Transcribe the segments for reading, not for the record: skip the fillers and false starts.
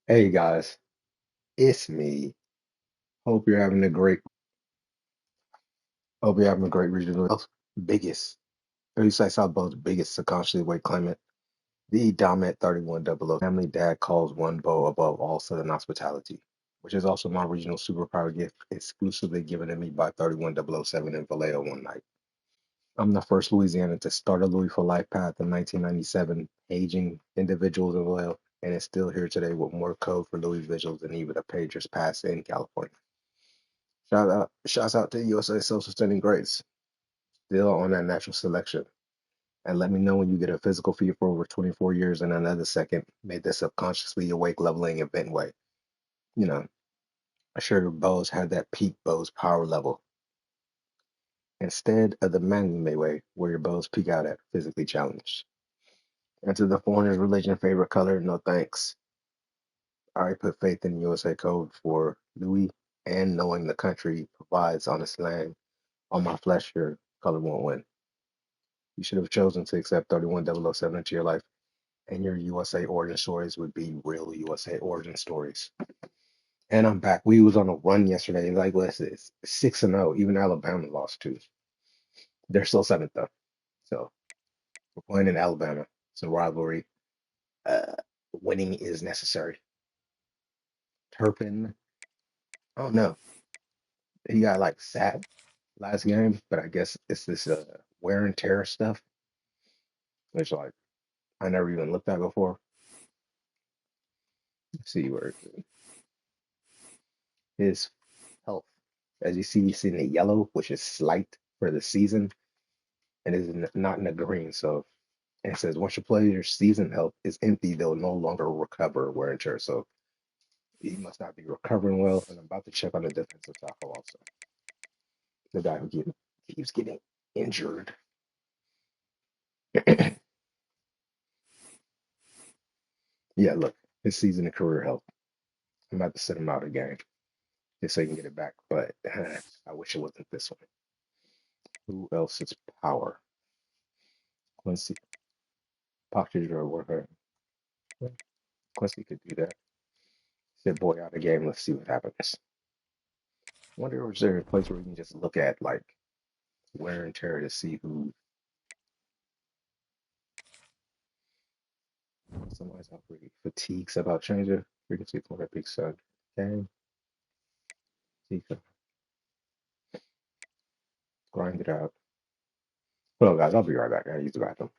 Hey guys, it's me. Hope you're having a great hope you're having a great regional biggest, or you say South Bowl's biggest subconsciously weight climate. The dominant 3100 family dad calls one bow above all Southern hospitality, which is also my regional superpower gift exclusively given to me by 31007 in Vallejo one night. I'm the first Louisianan to start a Louis for Life path in 1997, aging individuals in Vallejo, and is still here today with more code for Louis visuals than even a Patriots pass in California. Shouts out to USA Social Studying Grades, still on that natural selection. And let me know when you get a physical feed for over 24 years and another second made the subconsciously awake leveling event way. You know, I sure Bose had that peak Bose power level instead of the manly way where your bows peak out at physically challenged. And to the foreigner's religion favorite color, no thanks. I already put faith in USA code for Louis and knowing the country provides honest land on my flesh, your color won't win. You should have chosen to accept 31007 into your life, and your USA origin stories would be real USA origin stories. And I'm back. We was on a run yesterday. Like, it's 6-0. Even Alabama lost too. They're still seventh though. So we're playing in Alabama. It's a rivalry. Uh, Winning is necessary. Turpin, I don't know. He got like sat last game, but I guess it's this wear and tear stuff, which like I never even looked at before. Let's see where his health. As you see, it's in the yellow, which is slight for the season, and is not in the green. So and it says once your player's season health is empty, they'll no longer recover wear and tear. So he must not be recovering well. And I'm about to check on the defensive tackle also. The guy who keeps getting injured. Yeah, look, his season and career health. I'm about to sit him out again just so he can get it back. But I wish it wasn't this one. Who else is power? Quincy Pocket or worker. Quincy could do that. Sit boy out of game. Let's see what happens. I wonder if there's a place where we can just look at like wear and tear to see who somebody's not really fatigues about changing frequency for that big sun. Okay, grind it out. Well, guys, I'll be right back. I gotta use the bathroom.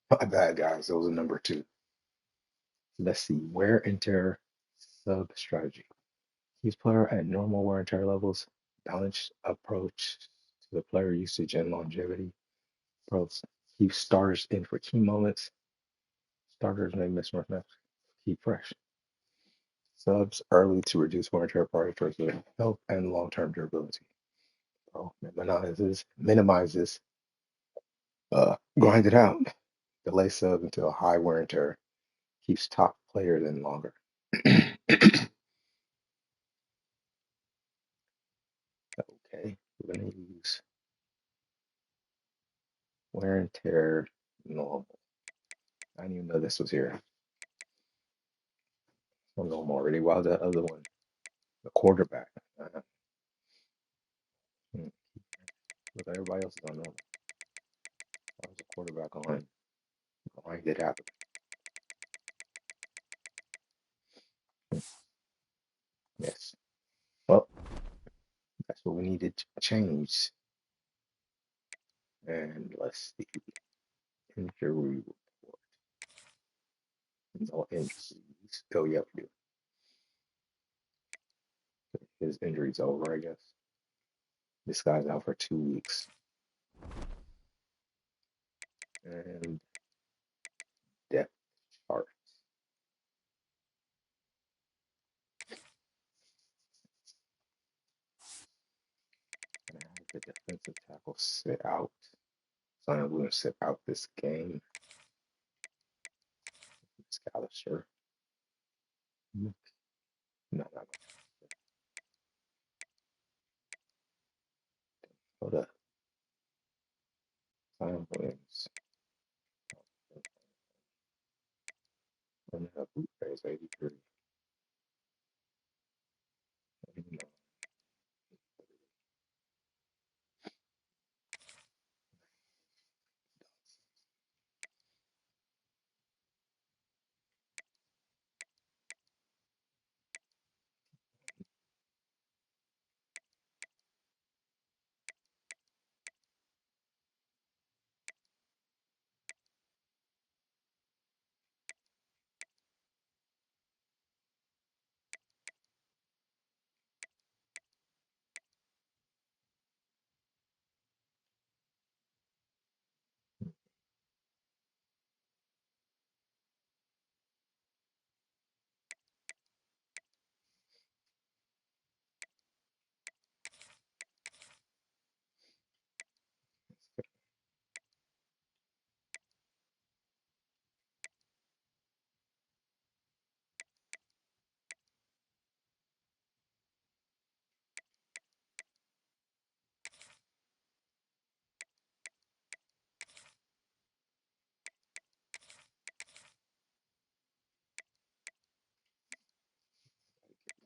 My bad, guys. That was a number two. Let's see. Wear and tear sub strategy. Keeps player at normal wear and tear levels. Balanced approach to the player usage and longevity. Pros. Keep starters in for key moments. Starters may miss more snaps. Keep fresh. Subs early to reduce wear and tear prior towards their health and long-term durability. Pro. Minimizes grind it out. Delay sub until high wear and tear. Keeps top players in longer. Okay, we're gonna use wear and tear normal. I didn't even know this was here. So normal already. While the other one, the quarterback. Hmm, Look, everybody else is on normal. Why was the quarterback on grind it out? Yes. Well, that's what we needed to change. And let's see. Injury report. No injuries. Oh, yeah, we do. His injury's over, I guess. This guy's out for 2 weeks. And depth chart. And I have the defensive tackle sit out. So I'm going to sit out this game. Scalister. No, no, no. Hold up. Zion Williams. And boot raise 83.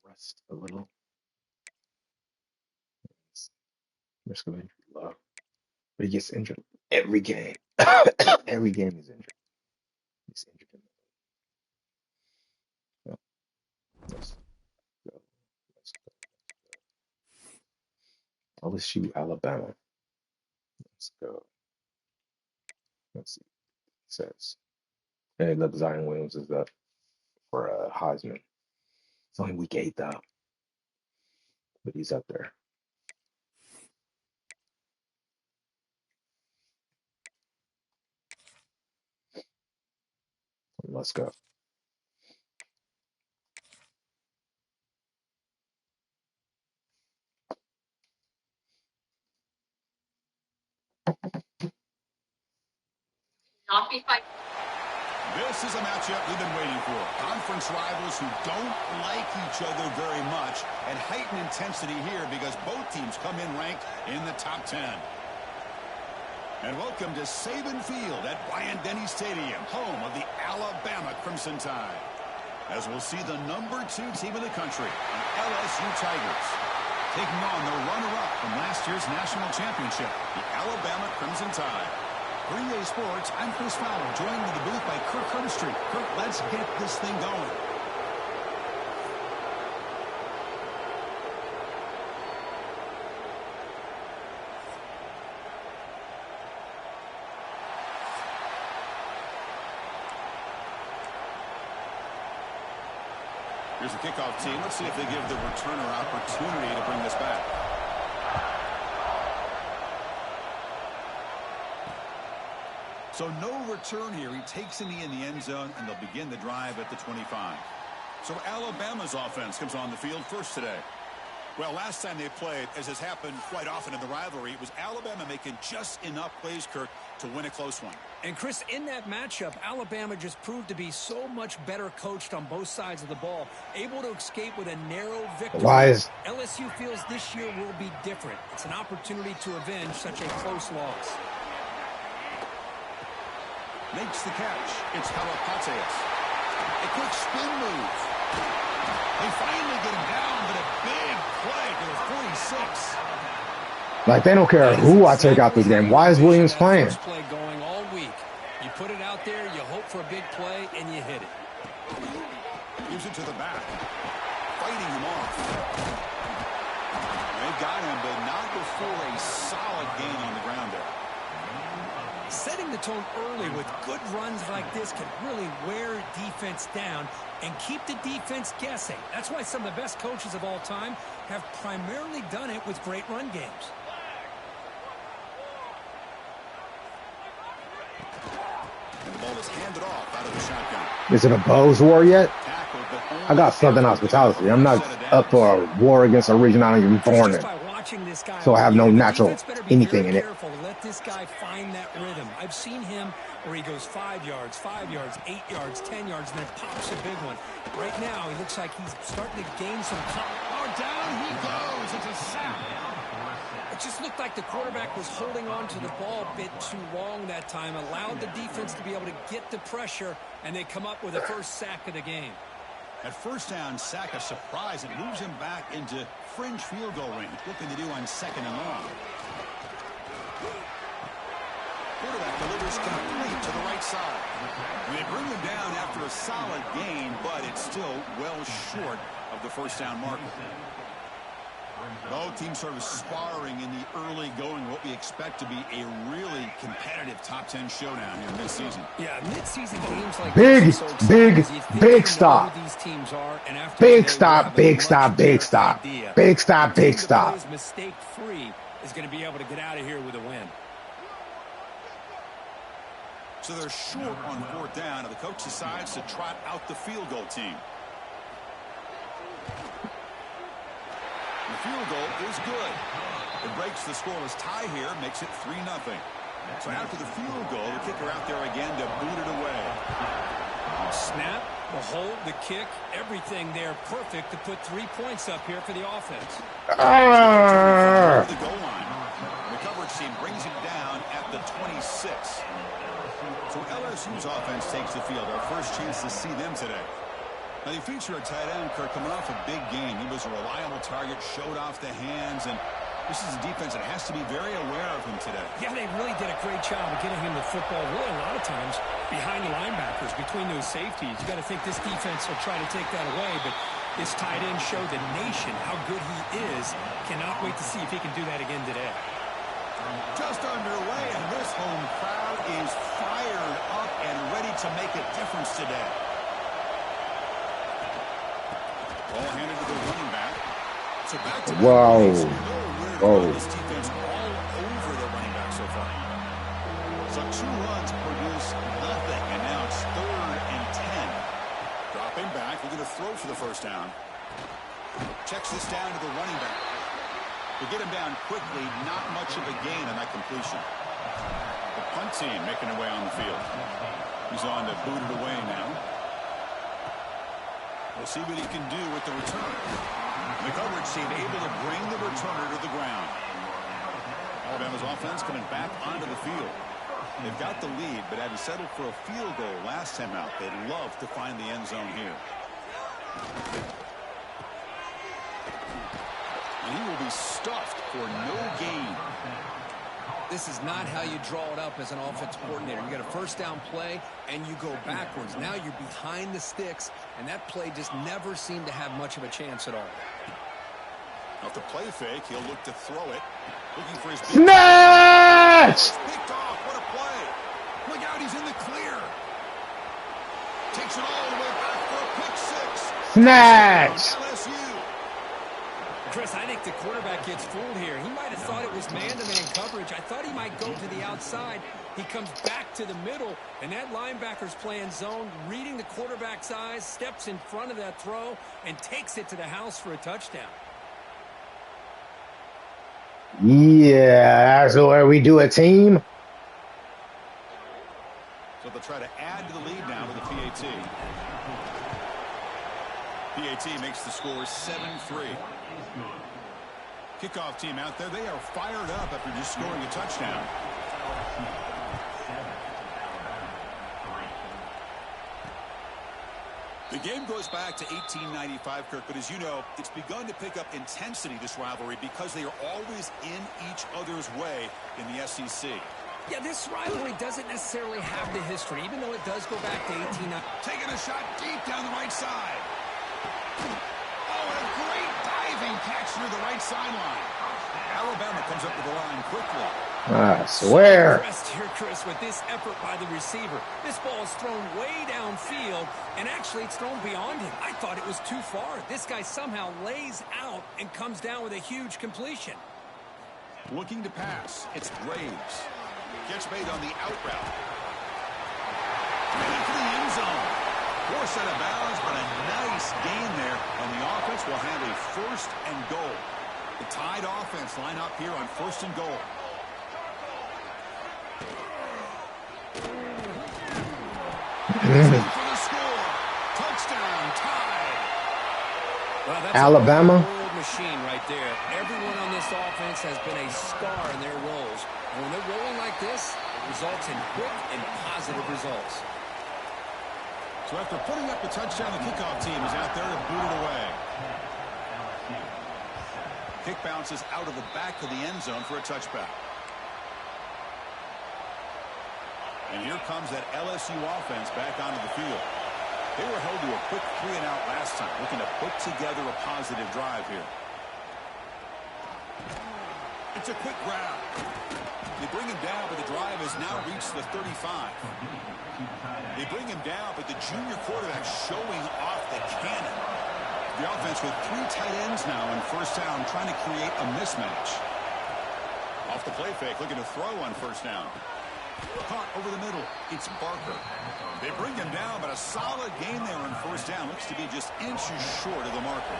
Rest a little. Risk of injury low. But he gets injured every game. Every game he's injured. He's injured. Yeah. Let's go. Let's go. LSU, Alabama. Let's go. Let's see. It says. Hey, look, Zion Williams is up for Heisman. It's only week 8 though, but he's up there. Let's go. This is a matchup we've been waiting for. Conference rivals who don't like each other very much, and heightened intensity here because both teams come in ranked in the top 10. And welcome to Saban Field at Bryant-Denny Stadium, home of the Alabama Crimson Tide. As we'll see the #2 team in the country, the LSU Tigers, taking on the runner-up from last year's national championship, the Alabama Crimson Tide. For EA Sports, I'm Chris Fowler, joined in the booth by Kirk Herbstreit. Kirk, let's get this thing going. Here's the kickoff team. Let's see if they give the returner opportunity to bring this back. So no return here. He takes in the end zone, and they'll begin the drive at the 25. So Alabama's offense comes on the field first today. Well, last time they played, as has happened quite often in the rivalry, it was Alabama making just enough plays, Kirk, to win a close one. And, Chris, in that matchup, Alabama just proved to be so much better coached on both sides of the ball, able to escape with a narrow victory. LSU feels this year will be different. It's an opportunity to avenge such a close loss. Makes the catch. It's Halapateas. A quick spin move. They finally get him down, but a big play to the 46. Like, they don't care who I take out this game. Why is Williams playing? First play going all week. You put it out there, you hope for a big play, and you hit it. Gives it to the back. Fighting him off. They got him, but not before a solid gain on the ground there. Setting the tone early with good runs like this can really wear defense down and keep the defense guessing. That's why some of the best coaches of all time have primarily done it with great run games. And the ball is handed off out of the shotgun. Is it a Bows war yet? I got Southern hospitality. I'm not up for a war against a region I don't even born in. So I have no natural anything in it. Let this guy find that rhythm. I've seen him where he goes 5 yards, 8 yards, 10 yards, and then pops a big one. Right now, he looks like he's starting to gain some confidence. Oh, down he goes. It's a sack. It just looked like the quarterback was holding on to the ball a bit too long that time, allowed the defense to be able to get the pressure, and they come up with the first sack of the game. At first down, sack, a surprise. It moves him back into fringe field goal range. Looking to do on 2nd and long. Quarterback delivers complete to the right side. They bring him down after a solid gain, but it's still well short of the first down marker. Both teams sort of sparring in the early going, what we expect to be a really competitive top 10 showdown here mid-season. Yeah, mid-season games like big stop. Big stop, big stop. Mistake-free is going to be able to get out of here with a win. So they're short on 4th down, and the coach decides to trot out the field goal team. The field goal is good. It breaks the scoreless tie here, makes it 3-0. So after the field goal, the kicker out there again to boot it away. Snap, the hold, the kick, everything there perfect to put 3 points up here for the offense. The goal line. The coverage team brings him down at the 26. So LSU's offense takes the field. Our first chance to see them today. Now, you feature a tight end, Kirk, coming off a big game. He was a reliable target, showed off the hands, and this is a defense that has to be very aware of him today. Yeah, they really did a great job of getting him the football, really a lot of times behind the linebackers, between those safeties. You got to think this defense will try to take that away, but this tight end showed the nation how good he is. Cannot wait to see if he can do that again today. Just underway, and this home crowd is fired up and ready to make a difference today. Ball handed to the running back. So back to this defense all over the running back so far. So 2 runs produce nothing, and now it's 3rd and 10. Dropping back, we're going to throw for the first down. Checks this down to the running back. They get him down quickly, not much of a gain on that completion. The punt team making their way on the field. He's on to boot it away now. We'll see what he can do with the return. The coverage team able to bring the returner to the ground. Alabama's offense coming back onto the field. They've got the lead, but having settled for a field goal last time out, they'd love to find the end zone here. And he will be stuffed for no gain. This is not how you draw it up as an offense coordinator. You got a first down play, and you go backwards. Now you're behind the sticks, and that play just never seemed to have much of a chance at all. Off the play fake, he'll look to throw it. Looking for his snatch! Picked off. What a play. Look out, he's in the clear. Takes it all the way back Snatch! LSU. Chris, I think the quarterback gets fooled here. He might have thought it was man-to-man coverage. I thought he might go to the outside. He comes back to the middle, and that linebacker's playing zone, reading the quarterback's eyes, steps in front of that throw, and takes it to the house for a touchdown. Yeah, that's where we do a team. So they'll try to add to the lead now with the PAT. PAT makes the score 7-3. Kickoff team out there. They are fired up after just scoring a touchdown. The game goes back to 1895, Kirk, but as you know, it's begun to pick up intensity, this rivalry, because they are always in each other's way in the SEC. Yeah, this rivalry doesn't necessarily have the history, even though it does go back to 1890. Taking a shot deep down the right side. Oh, and a great diving catch through the right sideline. Alabama comes up to the line quickly. I swear. Impressed here, Chris, with this effort by the receiver. This ball is thrown way downfield, and actually it's thrown beyond him. I thought it was too far. This guy somehow lays out and comes down with a huge completion. Looking to pass. It's Graves. Catch made on the out route. Into the end zone. Poor set of balance, but a nice gain there. And the offense will have a 1st and goal. The Tide offense line up here on 1st and goal. For the score. Touchdown, Tide. Well, that's Alabama. a machine right there. Everyone on this offense has been a star in their roles. And when they're rolling like this, it results in quick and positive results. So after putting up the touchdown, the kickoff team is out there to boot it away. Kick bounces out of the back of the end zone for a touchback. And here comes that LSU offense back onto the field. They were held to a quick 3-and-out last time, looking to put together a positive drive here. It's a quick grab. They bring him down, but the drive has now reached the 35. They bring him down, but the junior quarterback showing off the cannon. The offense with 3 tight ends now on 1st down, trying to create a mismatch. Off the play fake, looking to throw on 1st down. Caught over the middle. It's Barker. They bring him down, but a solid gain there on 1st down. Looks to be just inches short of the marker.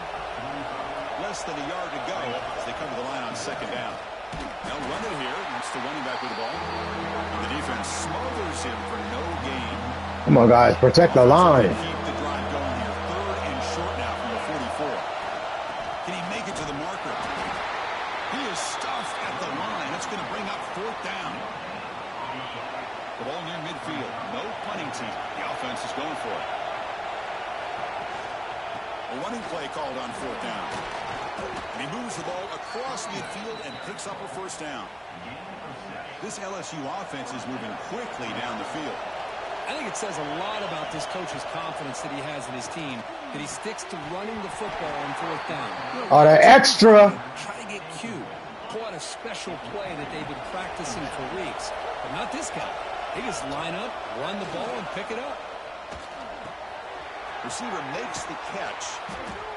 Less than a yard to go as they come to the line on 2nd down. They'll run it here. That's the running back with the ball. The defense smothers him for no gain. Come on, guys. Protect the line. Keep the drive going here. 3rd and short now from the 44. Can he make it to the marker? He is stuffed at the line. That's going to bring up 4th down. The ball near midfield. No punting team. The offense is going for it. A running play called on 4th down. And he moves the ball across midfield and picks up a 1st down. This LSU offense is moving quickly down the field. I think it says a lot about this coach's confidence that he has in his team, that he sticks to running the football on 4th down. Oh, the extra. Try to get cute. Pull out a special play that they've been practicing for weeks. But not this guy. They just line up, run the ball, and pick it up. Receiver makes the catch.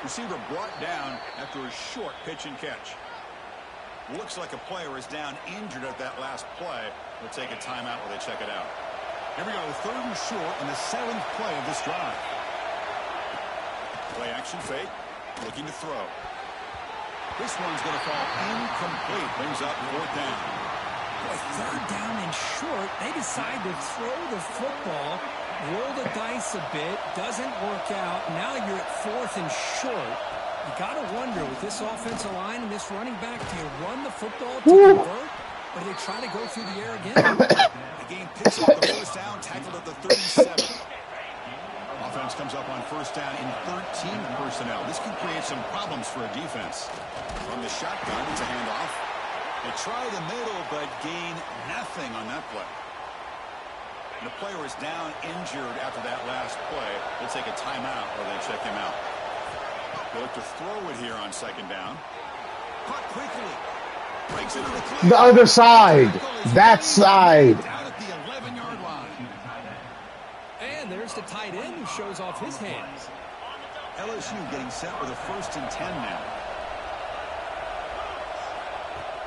Receiver brought down after a short pitch and catch. Looks like a player is down injured at that last play. We'll take a timeout while they check it out. Here we go, 3rd and short in the 7th play of this drive. Play action fake, looking to throw. This one's going to fall incomplete. Brings up 4th down. Boy, 3rd down and short. They decide to throw the football, roll the dice a bit, doesn't work out. Now you're at 4th and short. You got to wonder, with this offensive line and this running back, do you run the football to convert, or do they try to go through the air again? The game picks up the 1st down, tackled at the 37. Offense comes up on 1st down in 13 personnel. This can create some problems for a defense. From the shotgun, it's a handoff. They try the middle, but gain nothing on that play. And the player is down injured after that last play. They'll take a timeout while they check him out. They look to throw it here on 2nd down. Caught quickly. Breaks into the clear. The other side. That side. Down at the 11-yard line. And there's just a tight end who shows off his hands. LSU getting set with a 1st and 10 now.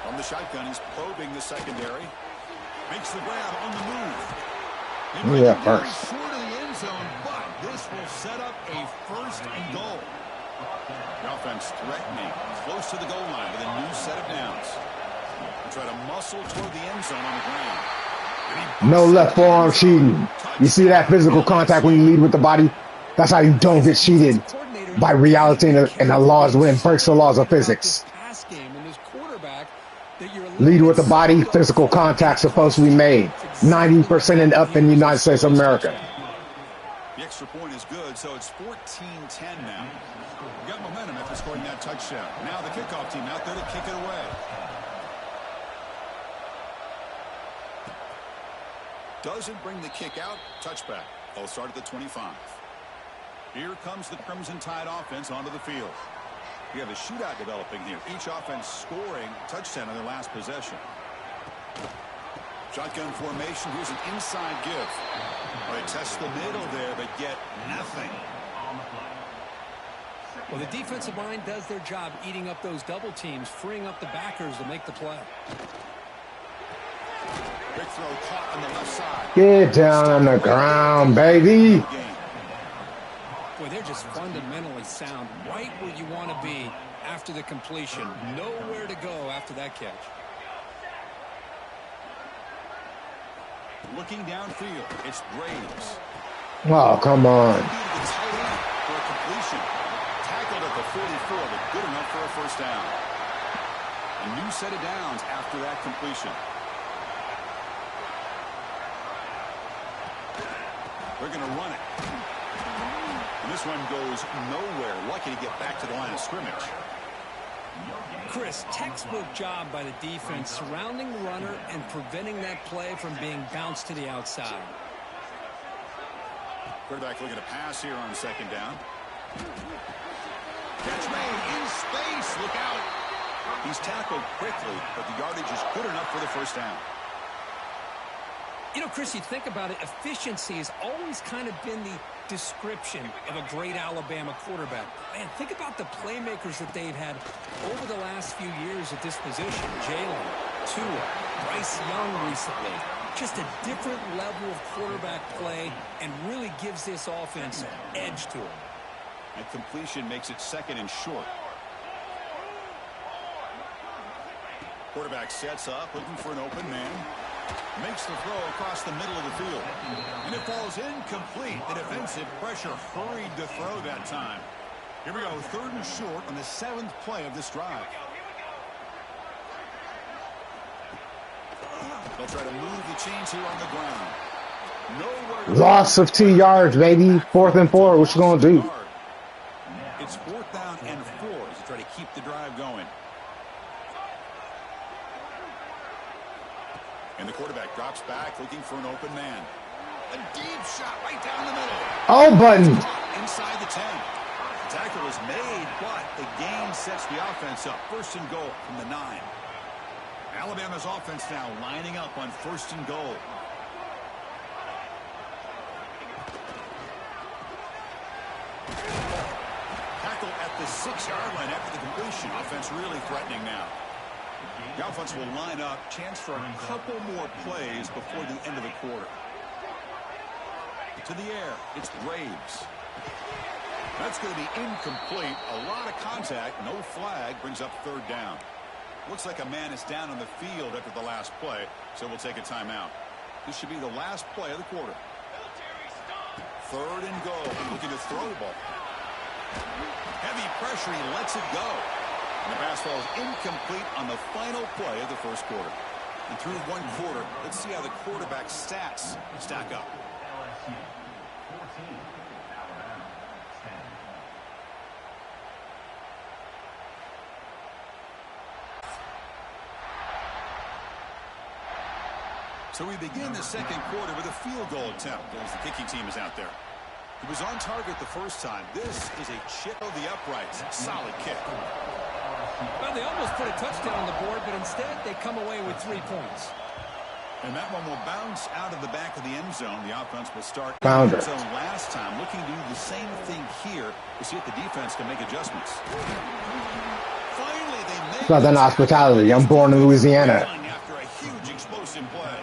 From the shotgun, he's probing the secondary. Makes the grab on the move. Yeah, first. Short of the end zone, but this will set up a 1st and goal. The offense threatening, close to the goal line with a new set of downs. They try to muscle toward the end zone on the ground. No left forearm cheating. You see that physical contact when you lead with the body? That's how you don't get cheated by reality and the laws when it breaks the laws of physics. Lead with the body, physical contact supposed to be made. 90% and up in the United States of America. The extra point is good, so it's 14-10 now. We got momentum after scoring that touchdown. Now the kickoff team out there to kick it away. Doesn't bring the kick out. Touchback. They'll start at the 25. Here comes the Crimson Tide offense onto the field. We have a shootout developing here. Each offense scoring touchdown on their last possession. Shotgun formation. Here's an inside give. They test the middle there, but get nothing. Well, the defensive line does their job eating up those double teams, freeing up the backers to make the play. Big throw caught on the left side. Get down on the ground, baby. Boy, they're just fundamentally sound, right where you want to be after the completion. Nowhere to go after that catch. Looking downfield, it's Graves. Oh, come on. For a completion. Tackled at the 44, but good enough for a 1st down. A new set of downs after that completion. They're going to run it. And this one goes nowhere. Lucky to get back to the line of scrimmage. Chris, textbook job by the defense surrounding the runner and preventing that play from being bounced to the outside. Quarterback looking to pass here on 2nd down. Catch made in space. Look out. He's tackled quickly, but the yardage is good enough for the 1st down. You know, Chris, you think about it, efficiency has always kind of been the description of a great Alabama quarterback. Man, think about the playmakers that they've had over the last few years at this position. Jalen, Tua, Bryce Young recently. Just a different level of quarterback play and really gives this offense an edge to it. And completion makes it 2nd and short. Quarterback sets up, looking for an open man. Makes the throw across the middle of the field. And it falls incomplete. The defensive pressure hurried to throw that time. Here we go, 3rd and short on the 7th play of this drive. They'll try to move the chains here on the ground. Nowhere. Loss of 2 yards, baby. 4th and 4. What you gonna do? It's 4th down and 4 as they try to keep the drive going. And the quarterback drops back, looking for an open man. A deep shot right down the middle. Oh, button. Inside the 10. The tackle is made, but the gain sets the offense up. 1st and goal from the 9. Alabama's offense now lining up on 1st and goal. Tackle at the 6-yard line after the completion. Offense really threatening now. The offense will line up. Chance for a couple more plays before the end of the quarter. To the air. It's Graves. That's going to be incomplete. A lot of contact. No flag. Brings up 3rd down. Looks like a man is down on the field after the last play, so we'll take a timeout. This should be the last play of the quarter. 3rd and goal. Looking to throw the ball. Heavy pressure. He lets it go. And the pass falls incomplete on the final play of the 1st quarter. And through 1 quarter, let's see how the quarterback stats stack up. So we begin the 2nd quarter with a field goal attempt as the kicking team is out there. He was on target the first time. This is a chip of the uprights. Solid kick. Well, they almost put a touchdown on the board, but instead they come away with 3 points. And that one will bounce out of the back of the end zone. The offense will start in Found the her. end zone last time, looking to do the same thing here to see if the defense can make adjustments. Finally, they make Southern hospitality. I'm born in Louisiana. after a huge explosive play.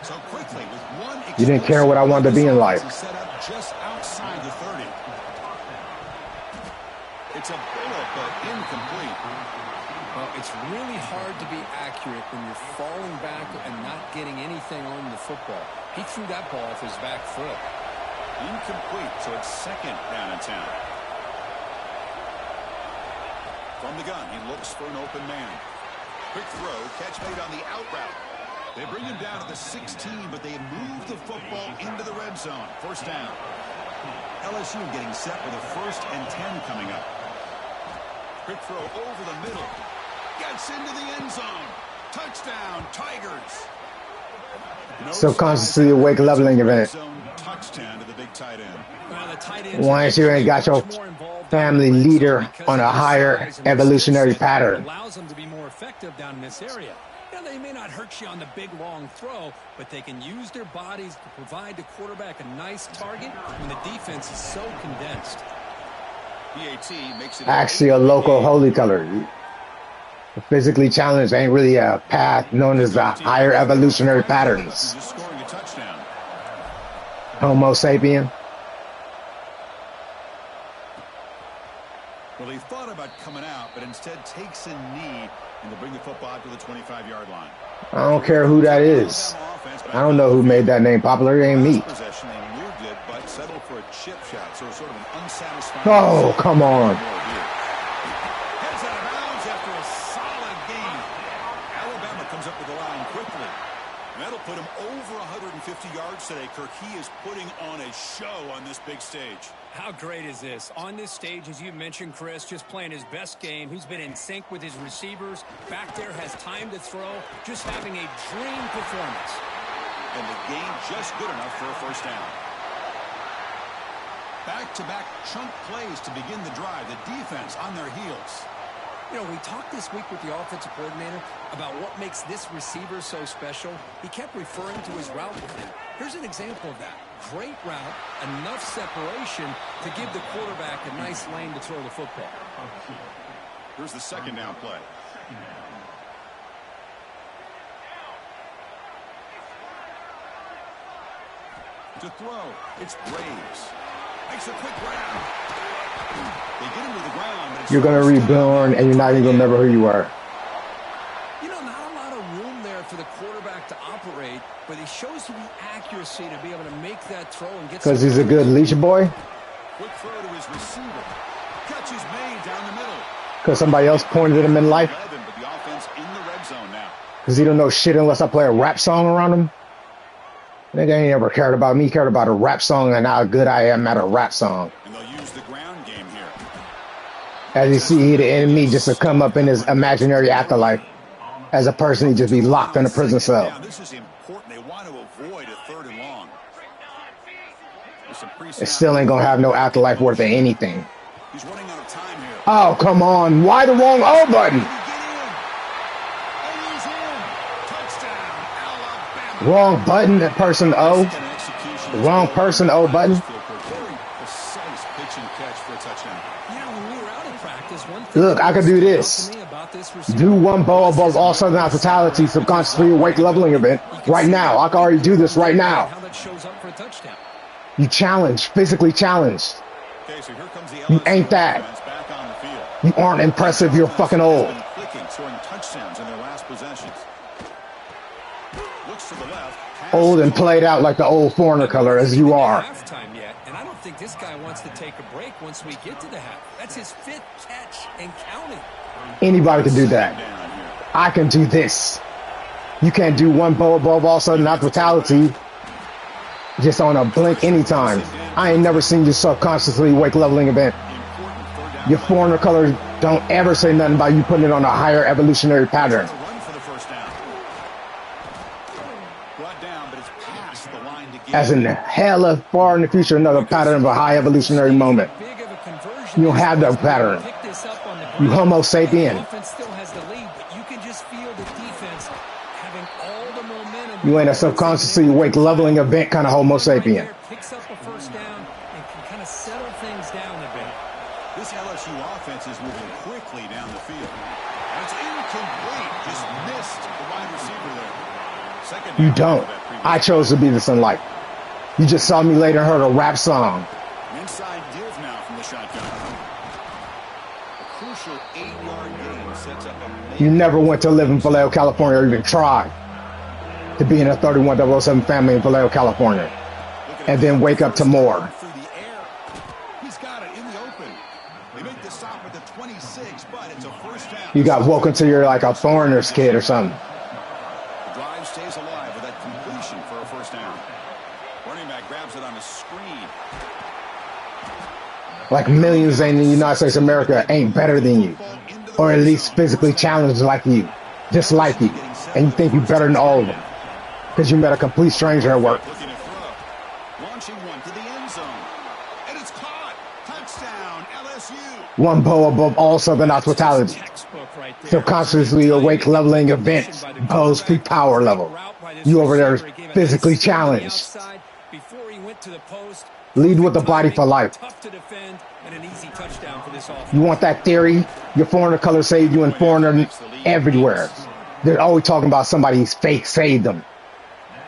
So quickly, with one You didn't care what I wanted to be in life. set up just outside the 30. It's a bullet, but incomplete. Well, it's really hard to be accurate when you're falling back and not getting anything on the football. He threw that ball off his back foot. Incomplete, so it's second down and 10. From the gun, he looks for an open man. Quick throw, catch made on the out route. They bring him down to the 16, but they move the football into the red zone. First down. LSU getting set with a 1st and 10 coming up. Quick throw over the middle. Gets into the end zone. Touchdown, Tigers. No Subconsciously awake leveling event. Touchdown to the big tight end. Well, the tight ends Once you ain't got your family leader on a higher evolutionary pattern. Allows them to be more effective down in this area. Now, they may not hurt you on the big, long throw, but they can use their bodies to provide the quarterback a nice target when the defense is so condensed. PAT makes it Actually, a local holy color. Physically challenged ain't really a path known as the higher evolutionary patterns. just scoring a touchdown. Homo sapien. Well, he thought about coming out, but instead takes a knee and to bring the football out to the 25-yard line. I don't care who that is. I don't know who made that name popular. It ain't me. Possession, they moved it, but settled for a chip shot, so sort of an unsatisfying. Oh, come on. Heads out of bounds after a solid game. Alabama comes up with the line quickly. And that'll put him over 150 yards today, Kirk. He is putting on a show on this big stage. How great is this? On this stage, as you mentioned, Chris, just playing his best game. He's been in sync with his receivers. Back there, has time to throw. Just having a dream performance. And the game just good enough for a first down. Back-to-back chunk plays to begin the drive. The defense on their heels. You know, we talked this week with the offensive coordinator about what makes this receiver so special. He kept referring to his route with him. Here's an example of that. Great route, enough separation to give the quarterback a nice lane to throw the football. Here's the second down play. To throw, it's Graves. Makes a quick grab. They get him to the ground. But You're going to reborn and you're not even going to remember who you were. You know, not a lot of room there for the quarterback to operate, but he shows the accuracy to be able to make that throw and get. Because he's a good leash boy? Quick throw to his receiver. Catch is made down the middle. Because somebody else pointed at him in life? 11, but the offense in the red zone now. Because he don't know shit unless I play a rap song around him? Nigga ain't ever cared about me. He cared about a rap song and how good I am at a rap song. And they'll use the ground game here. As you see, the enemy just to come up in his imaginary afterlife. As a person, he just be locked in a prison cell. Now, this is important. They want to avoid a 3rd and long. It still ain't gonna have no afterlife worth of anything. He's running out of time here. Oh, come on. Why the wrong O button? Wrong button, that person O. The wrong person O button. Precise pitch and catch for a touchdown. Yeah, when we were out of practice, one thing Look, I could do this. Do one bow above all Southern hospitality subconsciously awake leveling event right now. I can already do this right now. How that shows up for a touchdown. You challenged, physically challenged. Okay, so here comes the You LSU ain't that. offense back on the field. You aren't impressive. You're fucking old. Been clicking, scoring touchdowns in their last possessions. Looks to the left. Old and played out like the old foreigner color as you are. Halftime yet, and I don't think this guy wants to take a break once we get to the half. That's his 5th catch and counting. Anybody can do that. I can do this. You can't do one bow above all Southern hospitality just on a blink anytime. I ain't never seen you subconsciously wake leveling event. Your foreigner color don't ever say nothing about you putting it on a higher evolutionary pattern. Run for the first down. Brought down, but it's past the line to get. As in hella far in the future, another pattern of a high evolutionary moment. Big of a conversion. You don't have that pattern. Pick this up on the You ground. Homo The sapien. offense still has the lead, but you can just feel the defense having all the momentum You ain't a subconsciously awake leveling event kind of Homo sapien. Picks up a first down and can kind of settle things down a bit. This LSU offense is moving quickly down the field. And it's incomplete. Just missed the wide receiver there. Second You down don't. after that previous I chose to be the sunlight. You just saw me later and heard a rap song. inside give now from the shotgun. A crucial 8-yard gain sets up a You never went to live in Vallejo, California, or even tried to be in a 31007 family in Vallejo, California, and then wake up to more. through the air. He's got it in the open. They make the stop at the 26, but it's a first down. You got woken to you're like a foreigner's kid or something. The drive stays alive with that completion for a first down. Running back grabs it on a screen. Like millions in the United States of America ain't better than you, or at least physically challenged like you, just like you, and you think you're better than all of them because you met a complete stranger at work. Looking to throw. Launching one to the end zone. And it's caught. Touchdown, LSU. One bow above all Southern hospitality. Textbook right there. Subconsciously awake leveling events, Bo's peak power level. You over there physically challenged. Before he went to the post, Lead with the body for life. tough to defend, and an easy touchdown for this offense. You want that theory? Your foreigner color saved you, and foreigner everywhere. They're always talking about somebody's fake saved them.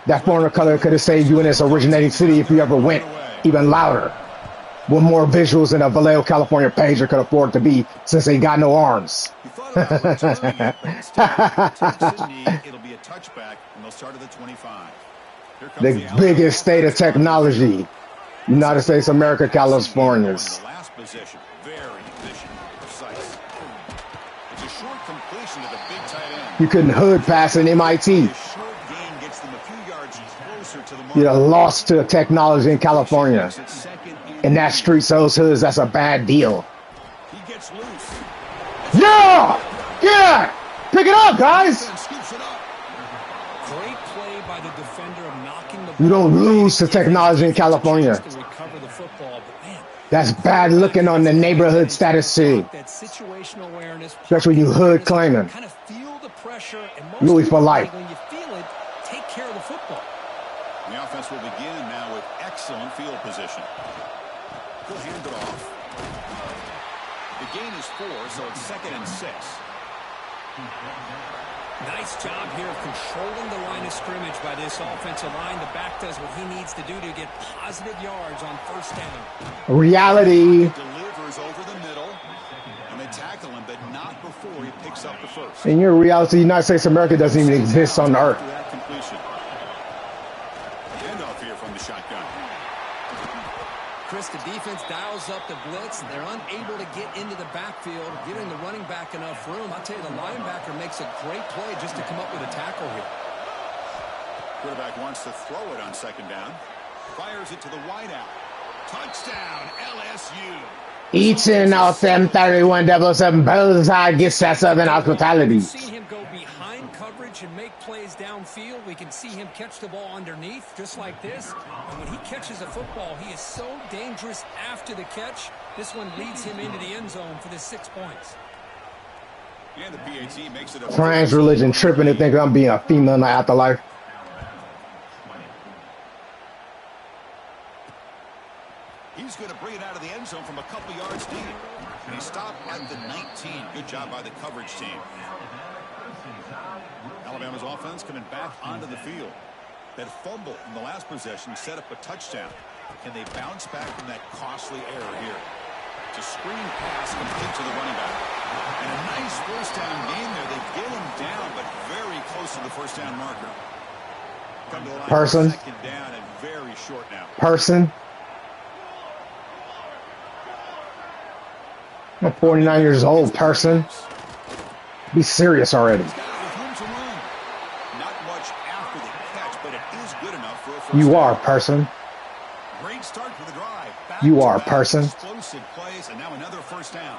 That foreigner color could have saved you in its originating city if you ever went even louder. With more visuals than a Vallejo, California pager could afford to be, since they got no arms. He thought about returning it, but instead, takes a knee. It'll be a touchback, and they'll start at the 25. Here comes The biggest state of technology. United States of America, Californians. The last possession, very efficient, precise. It's a short completion to the big tight end. You couldn't hood pass an MIT. A short gain gets them a few yards closer to the mark. You'd have lost to technology in California. Makes it second and And that streets, those hoods, that's a bad deal. he gets loose. Yeah! Yeah! Pick it up, guys! And scoops it up. Great play by the defender of knocking the You don't ball lose to away. technology in California. To recover the football, but man, That's bad looking on the neighborhood status too. that situational awareness, Especially when you hood claiming. kind of feel the pressure, and most Louis for life. when you feel it, take care of the football. The offense will begin now with excellent field position. He'll hand it off. The gain is 4, so it's 2nd and 6. Nice job here of controlling the line of scrimmage by this offensive line. The back does what he needs to do to get positive yards on first down. Reality. Delivers over the middle, and they tackle him, but not before he picks up the first. In your reality, the United States of America doesn't even exist on earth. After that completion. Handoff here from the shotgun. Chris, the defense dials up the blitz. They're unable to get into the backfield, giving the running back enough room. I'll tell you, the linebacker makes a great play just to come up with a tackle here. Quarterback wants to throw it on 2nd down. Fires it to the wideout. Touchdown, LSU. Eating off them 31-7 bullseye gets that Southern hospitality. We've seen him go behind coverage and make plays downfield. We can see him catch the ball underneath, just like this. And when he catches a football, he is so dangerous after the catch. This one leads him into the end zone for the 6 points. And the PAT makes it a Trans religion tripping to think I'm being a female in the afterlife. He's going to bring it out of the end zone from a couple yards deep. And he stopped at the 19. Good job by the coverage team. Alabama's offense coming back onto the field. That fumble in the last possession set up a touchdown. Can they bounce back from that costly error here? It's a screen pass complete to the running back. And a nice first down gain there. They get him down, but very close to the first down marker. Come to the line Person. 2nd down and very short now. Person. I'm 49 years old, person. Be serious already. He's got it with room to run. Not much after the catch, but it is good enough for a first You down. are, person. Great start for the drive. You are, Back-to-back person. Explosive plays, and now another first down.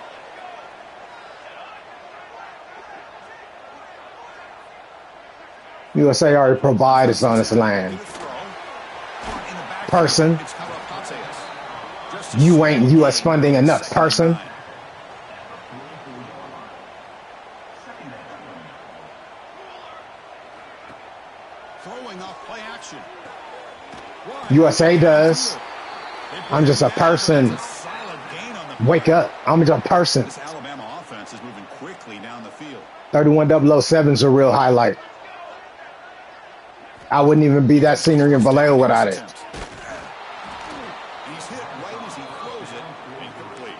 USA already provides on this land. Good throw. Caught in the back. Person. It's Karapates. Just a You ain't short U.S. gain. funding enough, 2nd person. and 9. Throwing USA does. I'm just a person. Wake up. I'm just a person. This Alabama offense is moving quickly down the field. 31007 is a real highlight. I wouldn't even be that senior in Vallejo without it. He's hit right as he throws it. Incomplete.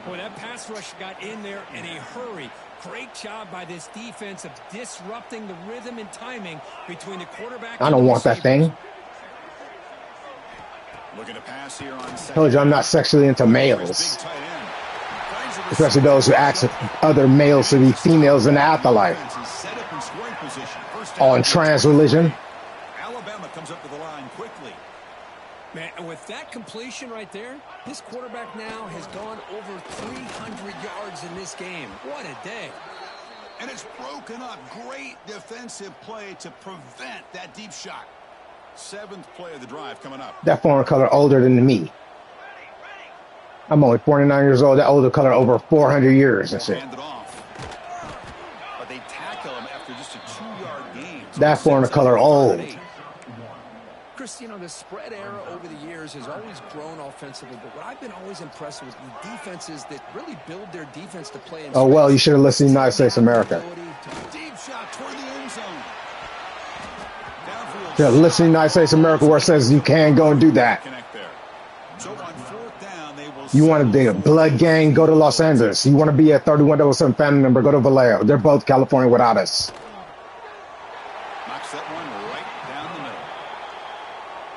Boy, that pass rush got in there in a hurry. Great job by this defense of disrupting the rhythm and timing between the quarterback. I don't want that thing. Looking to pass here on second. Told you I'm not sexually into males, especially those who ask other males to be females in the afterlife. On trans religion. Alabama comes up to the line quickly. Man, and with that completion right there, this quarterback now has gone over 300 yards in this game. What a day. And it's broken up. Great defensive play to prevent that deep shot. 7th play of the drive coming up. That foreign color older than me. I'm only 49 years old. That older color over 400 years and shit. But they tackle him after just a 2-yard gain. That foreign color old. Chris, you know, the spread era over the years has always grown offensively, but what I've been always impressed with the defenses that really build their defense to play in Oh, well, you should have listened to United States of America. Deep shot toward the end zone. Yeah, listen to United States of America where it says you can go and do that. So on 4th down, they will. You want to be a blood gang, go to Los Angeles. You want to be a 3107 family member, go to Vallejo. They're both California without us. Knocks that one right down the middle.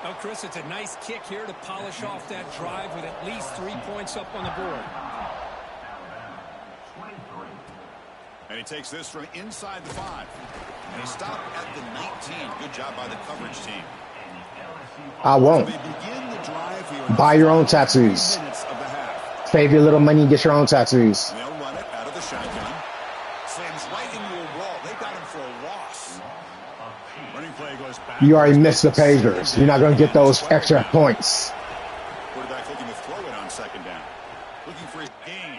Oh, Chris, it's a nice kick here to polish off that drive with at least 3 points up on the board. And he takes this from inside the 5. And he stopped at the 19. Good job by the coverage team. I won't. Buy your own tattoos. Save your little money and get your own tattoos. They'll run it out of the shotgun. Slams right into a wall. They got him for a loss. Running play goes back. You already missed the pagers. You're not going to get those extra points. Quarterback looking to throw it on 2nd down. Looking for his gain.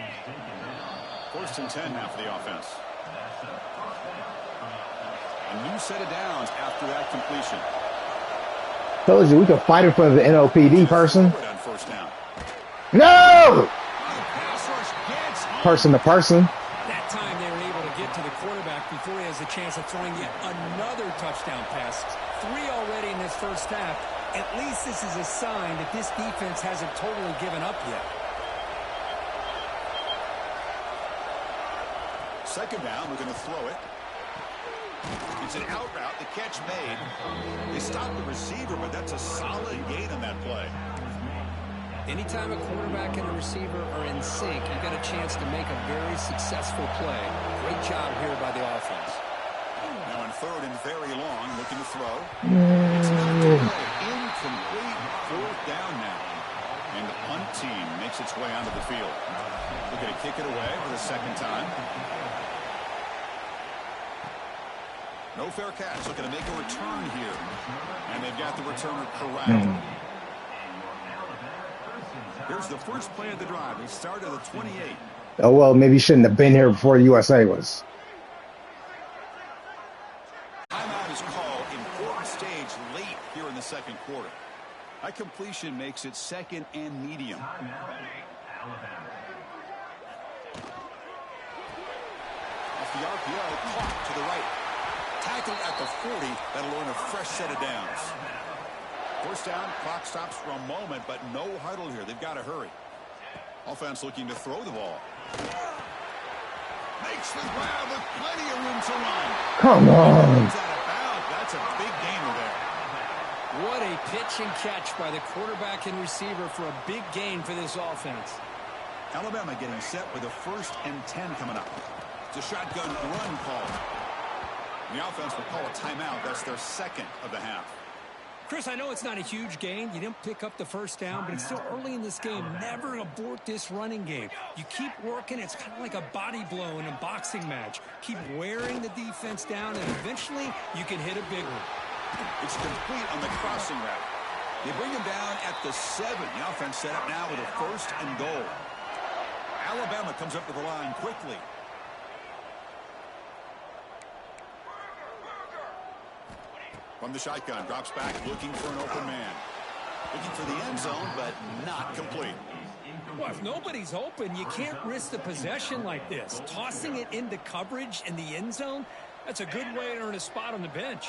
1st and 10 now for the offense. A new set of downs after that completion. Told you we could fight it for the NOPD person. No! Person to person. That time they were able to get to the quarterback before he has a chance of throwing yet another touchdown pass. 3 already in this first half. At least this is a sign that this defense hasn't totally given up yet. 2nd down, looking to throw it. It's an out route. The catch made. They stopped the receiver, but that's a solid gain on that play. Anytime a quarterback and a receiver are in sync, you've got a chance to make a very successful play. Great job here by the offense. Now on 3rd and very long, looking to throw. It's not incomplete. 4th down now. And the punt team makes its way onto the field. Looking to kick it away for the 2nd time. No fair catch. Looking to make a return here. And they've got the returner corralled. Here's the first play of the drive. They start at the 28. Oh, well, maybe you shouldn't have been here before the USA was. Timeout is called. Important stage late here in the 2nd quarter. That completion makes it 2nd and medium. Off the RPO, caught to the right. Tackled at the 40. That'll earn a fresh set of downs. 1st down, clock stops for a moment, but no huddle here. They've got to hurry. Offense looking to throw the ball. Makes the grab with plenty of room to run. Come on. That's a big gainer there. What a pitch and catch by the quarterback and receiver for a big gain for this offense. Alabama getting set with a 1st and 10 coming up. It's a shotgun run call. The offense will call a timeout. That's their 2nd of the half. Chris, I know it's not a huge gain. You didn't pick up the 1st down, but it's still early in this game. Never abort this running game. You keep working. It's kind of like a body blow in a boxing match. Keep wearing the defense down, and eventually you can hit a big one. It's complete on the crossing route. They bring him down at the 7. The offense set up now with a 1st and goal. Alabama comes up to the line quickly. From the shotgun, drops back, looking for an open man. Looking for the end zone, but not complete. Well, if nobody's open, you can't risk the possession like this. Tossing it into coverage in the end zone, that's a good way to earn a spot on the bench.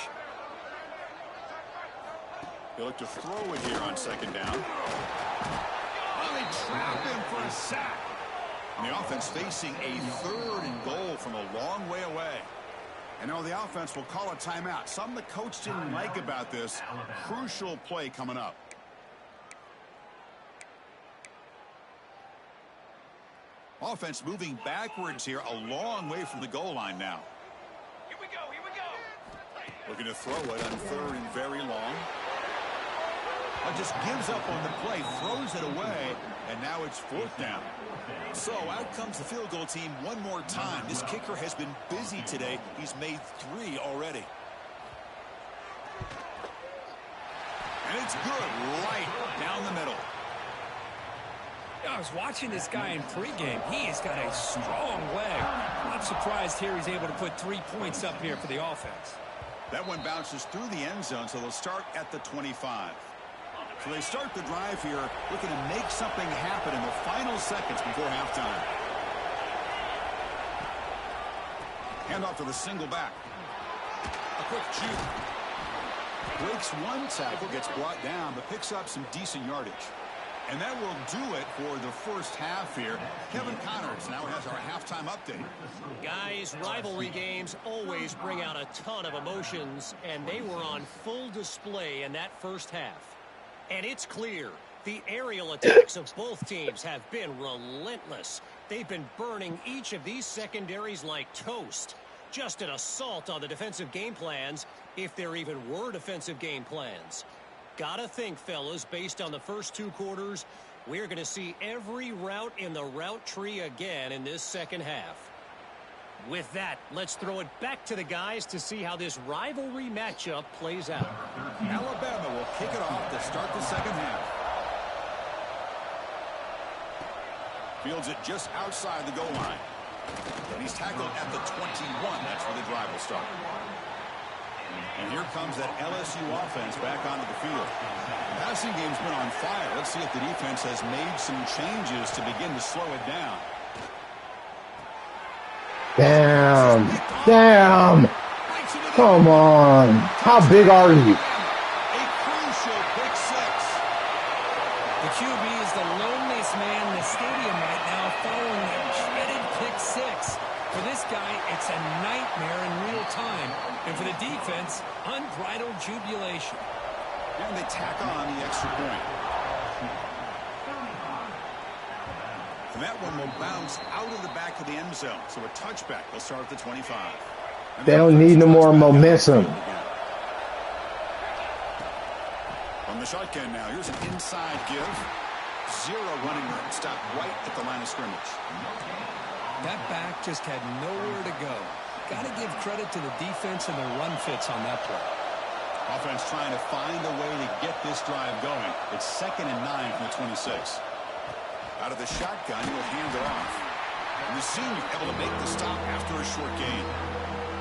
They look to throw it here on second down. Oh, they trap him for a sack. And the offense facing a 3rd and goal from a long way away. And now the offense will call a timeout. Something the coach didn't like about this. Crucial play coming up. Offense moving backwards here, a long way from the goal line now. Here we go. Looking to throw it on 3rd and very long. Just gives up on the play, throws it away, and now it's 4th down. So out comes the field goal team one more time. This kicker has been busy today. He's made 3 already. And it's good, right down the middle. I was watching this guy in pregame. He has got a strong leg. Not surprised here he's able to put 3 points up here for the offense. That one bounces through the end zone, so they'll start at the 25. So they start the drive here, looking to make something happen in the final seconds before halftime. Handoff to the single back. A quick juke. Breaks one tackle, gets brought down, but picks up some decent yardage. And that will do it for the first half here. Kevin Connors now has our halftime update. Guys, rivalry games always bring out a ton of emotions, and they were on full display in that first half. And it's clear the aerial attacks of both teams have been relentless. They've been burning each of these secondaries like toast. Just an assault on the defensive game plans, if there even were defensive game plans. Gotta think, fellas, based on the first 2 quarters, we're going to see every route in the route tree again in this second half. With that, let's throw it back to the guys to see how this rivalry matchup plays out. Alabama will kick it off to start the second half. Fields it just outside the goal line. And he's tackled at the 21. That's where the drive will start. And here comes that LSU offense back onto the field. The passing game's been on fire. Let's see if the defense has made some changes to begin to slow it down. Damn. Damn. Come on. How big are you? A crucial pick 6. The QB is the loneliest man in the stadium right now following that dreaded pick 6. For this guy, it's a nightmare in real time. And for the defense, unbridled jubilation. And they tack on the extra point. And that one will bounce out of the back of the end zone. So a touchback. They'll start at the 25. And They don't need no more momentum. From the shotgun now, here's an inside give. 0 running room. Stop right at the line of scrimmage. That back just had nowhere to go. Got to give credit to the defense and the run fits on that play. Offense trying to find a way to get this drive going. It's 2nd and 9 from the 26. Out of the shotgun, he'll hand it off. And the senior able to make the stop after a short gain.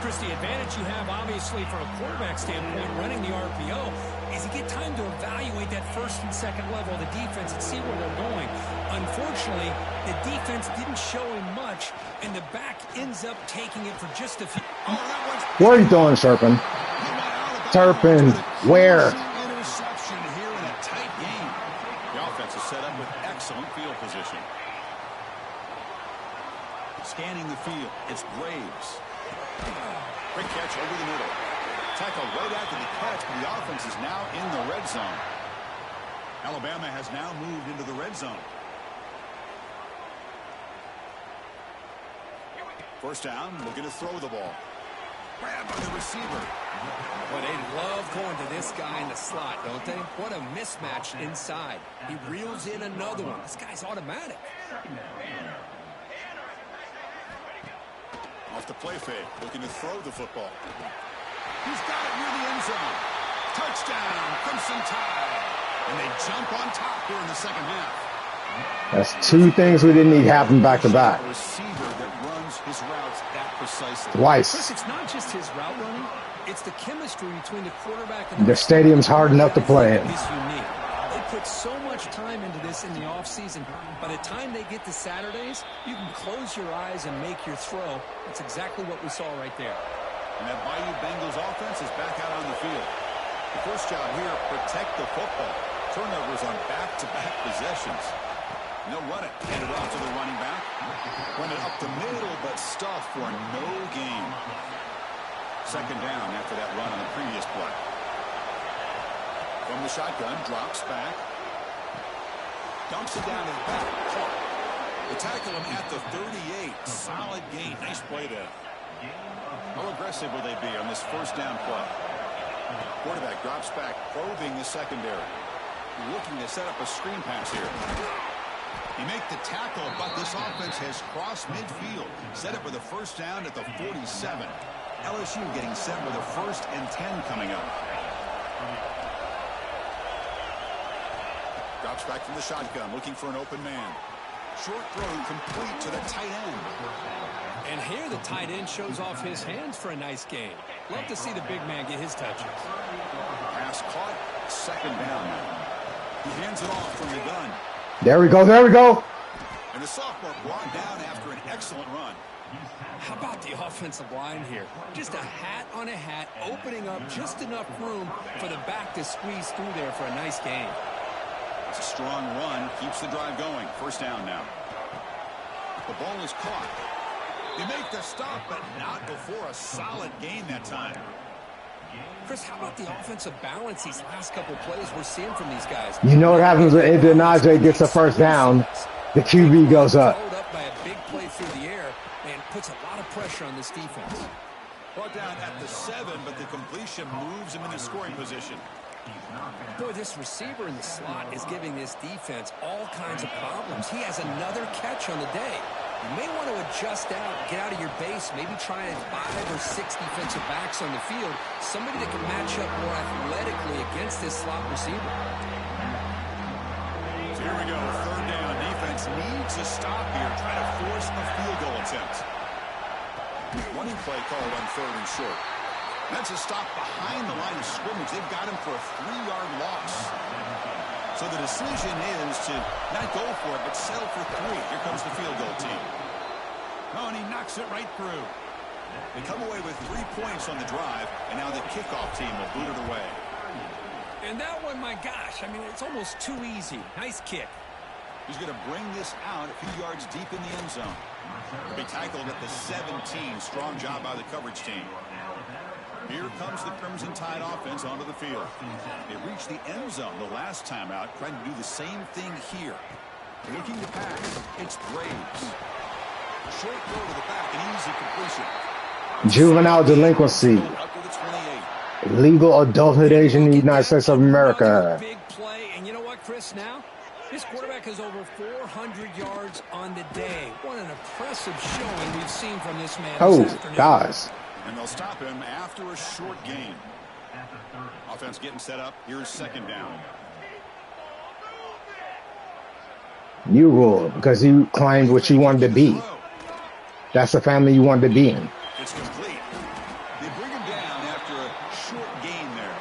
Chris, the advantage you have, obviously, from a quarterback standpoint, running the RPO, is you get time to evaluate that first and second level of the defense and see where they're going. Unfortunately, the defense didn't show him much, and the back ends up taking it for just a few. Where are you throwing, Turpin? Turpin, where? Interception here in a tight game. The offense is set up with excellent field position. Scanning the field, it's Graves. Great catch over the middle. Tackle right after the catch, but the offense is now in the red zone. Alabama has now moved into the red zone. First down, looking to throw the ball. Grabbed by the receiver. Well, they love going to this guy in the slot, don't they? What a mismatch inside. He reels in another one. This guy's automatic. Off the play fake, looking to throw the football. He's got it near the end zone. Touchdown, Crimson Tide. And they jump on top here in the second half. That's 2 things we didn't need happen back to back. A receiver that runs his routes that precisely. Twice. Chris, it's not just his route running. It's the chemistry between the quarterback and the Their stadium's hard enough to play in. Is unique. They put so much time into this in the offseason. By the time they get to Saturdays, you can close your eyes and make your throw. That's exactly what we saw right there. And that Bayou Bengals offense is back out on the field. The first job here, protect the football. Turnovers on back-to-back possessions. And they'll run it. Hand it off to the running back. Run it up the middle, but stuffed for no gain. Second down after that run on the previous play. From the shotgun, drops back. Dumps it down to the back. Caught. They tackle him at the 38. Solid gain. Nice play there. How aggressive will they be on this first down play? Quarterback drops back, probing the secondary. Looking to set up a screen pass here. He makes the tackle, but this offense has crossed midfield. Set up with a first down at the 47. LSU getting set with a 1st and 10 coming up. Drops back from the shotgun, looking for an open man. Short throw complete to the tight end. And here the tight end shows off his hands for a nice game. Love to see the big man get his touches. Pass caught, second down now. He hands it off from the gun. There we go, there we go. And the sophomore brought down after an excellent run. How about the offensive line here? Just a hat on a hat, opening up just enough room for the back to squeeze through there for a nice gain. It's a strong run, keeps the drive going. First down now. The ball is caught. They make the stop, but not before a solid gain that time. Chris, how about the offensive balance these last couple plays we're seeing from these guys? You know what happens when Najee gets a first down? The QB goes up. Hold up by a big play through the air and puts a lot of pressure on this defense. Brought down at the 7, but the completion moves him into scoring position. Boy, this receiver in the slot is giving this defense all kinds of problems. He has another catch on the day. You may want to adjust out, get out of your base, maybe try 5 or 6 defensive backs on the field, somebody that can match up more athletically against this slot receiver. So here we go, third down. Defense needs a stop here, try to force a field goal attempt. Running play called on 3rd and short. That's a stop behind the line of scrimmage. They've got him for a 3-yard loss. So the decision is to not go for it, but settle for 3. Here comes the field goal team. Oh, and he knocks it right through. They come away with 3 points on the drive, and now the kickoff team will boot it away. And that one, my gosh, I mean, it's almost too easy. Nice kick. He's going to bring this out a few yards deep in the end zone. He'll be tackled at the 17. Strong job by the coverage team. Here comes the Crimson Tide offense onto the field. They reached the end zone the last time out, trying to do the same thing here. Looking to pass. It's Braves. Short throw to the back, an easy completion. Juvenile delinquency. Up to the 28. Legal adulthood age in the United States of America. Big play, and you know what, Chris, now? This quarterback has over 400 yards on the day. What an impressive showing we've seen from this man this afternoon. Guys. And they'll stop him after a short gain. Offense getting set up. Here's second down. You rule because you claimed what you wanted to be. That's the family you wanted to be in. It's complete. They bring him down after a short gain there.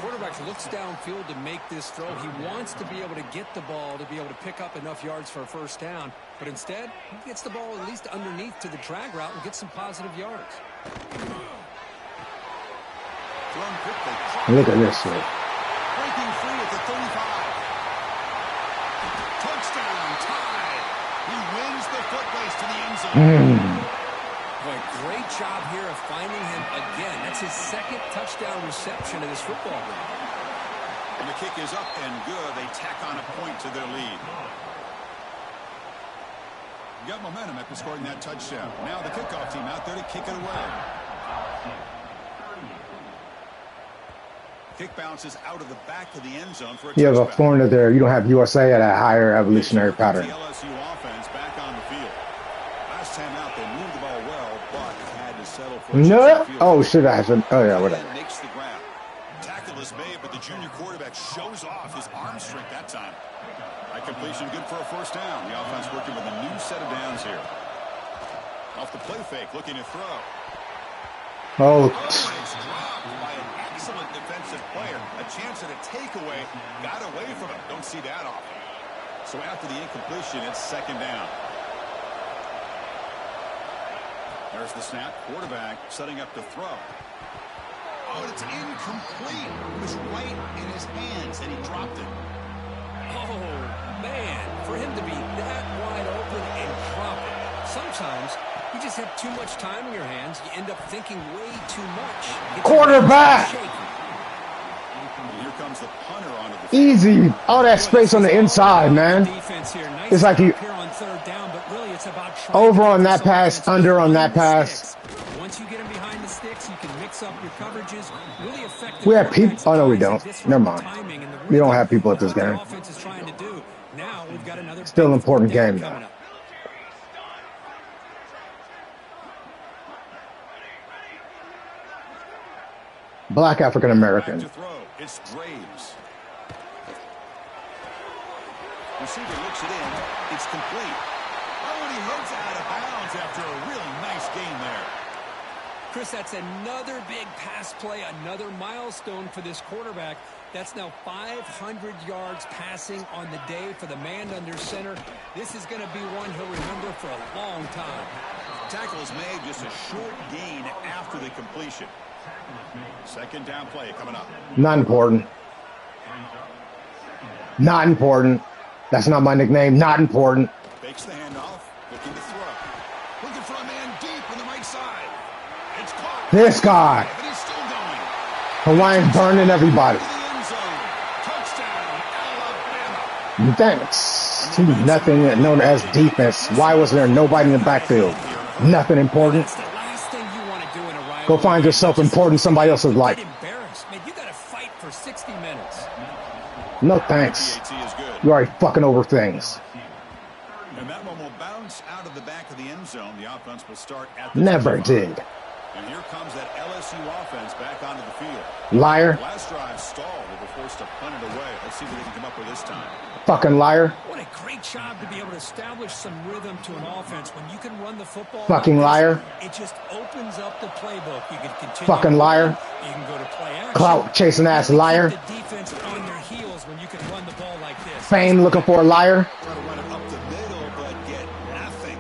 Quarterback looks downfield to make this throw. He wants to be able to get the ball to be able to pick up enough yards for a first down. But instead, he gets the ball at least underneath to the drag route and gets some positive yards. Thrown quickly. Look at this one. Breaking free at the 35. Touchdown, Tide. He wins the foot race to the end zone. Boy, great job here of finding him again. That's his 2nd touchdown reception of this football game. And the kick is up and good. They tack on a point to their lead. Got momentum after scoring that touchdown. Now the kickoff team out there to kick it away. Kick bounces out of the back of the end zone for a touchdown. You have a foreigner there. You don't have USA at a higher evolutionary pattern. The LSU offense back on the field. Last time out, they moved the ball well, but had to settle for a No. field. Oh, shit. I haven't. Oh, yeah, whatever. Makes the grab. Tackle is made, but the junior quarterback shows off his arm strength that time. That completion good for a first down. The offense working with a new set of downs here. Off the play fake, looking to throw. Oh, Oh, and it's dropped by an excellent defensive player. A chance at a takeaway. Got away from him. Don't see that often. So after the incompletion, it's second down. There's the snap. Quarterback setting up to throw. Oh, and it's incomplete. It was right in his hands, and he dropped it. Oh, man, for him to be that wide open and drop it. Sometimes you just have too much time in your hands. You end up thinking way too much. quarterback. Here comes the punter onto the field. Easy. All that space on the inside, man. It's like you over on that pass, under on that pass. Once you get him behind the sticks, you can mix up your coverages. Really effective. We have people. Oh, no, we don't. Never mind. We don't have people at this game. Still important game, though. Black African American. It's Graves. Receiver looks it in. It's complete. Oh, and he heads out of bounds after a really nice game there. Chris, that's another big pass play, another milestone for this quarterback. That's now 500 yards passing on the day for the man under center. This is going to be one he'll remember for a long time. Tackle is made, just a short gain after the completion. Second down play coming up. Not important. Not important. That's not my nickname. Not important. Fakes the handoff. Looking to throw. Looking for a man deep on the right side. It's caught. This guy. But he's still going. Hawaiian burning everybody. Touchdown, Alabama. Thanks. Nothing known as defense. Why was there nobody in the backfield? Nothing important. That's the last thing you want to do in a rivalry. Go find yourself important somebody else's life. Embarrassed, man. You got to fight for 60 minutes. No thanks. PAT is good. You already fucking over things. And that one will bounce out of the back of the end zone. The offense will start at the Never 25. did. And here comes that LSU offense back onto the field. Liar. Last drive stalled. They were forced to punt it away. Let's see what they can come up with this time. Fucking liar. What a great job to be able to establish some rhythm to an offense. When you can run the football, Fucking liar. It just opens up the playbook. You can continue. Fucking liar. You can go to play action. Clout chasing ass liar. Keep the defense on their heels when you can run the ball like this. Fame looking for a liar. Try to run it up the middle, but get nothing.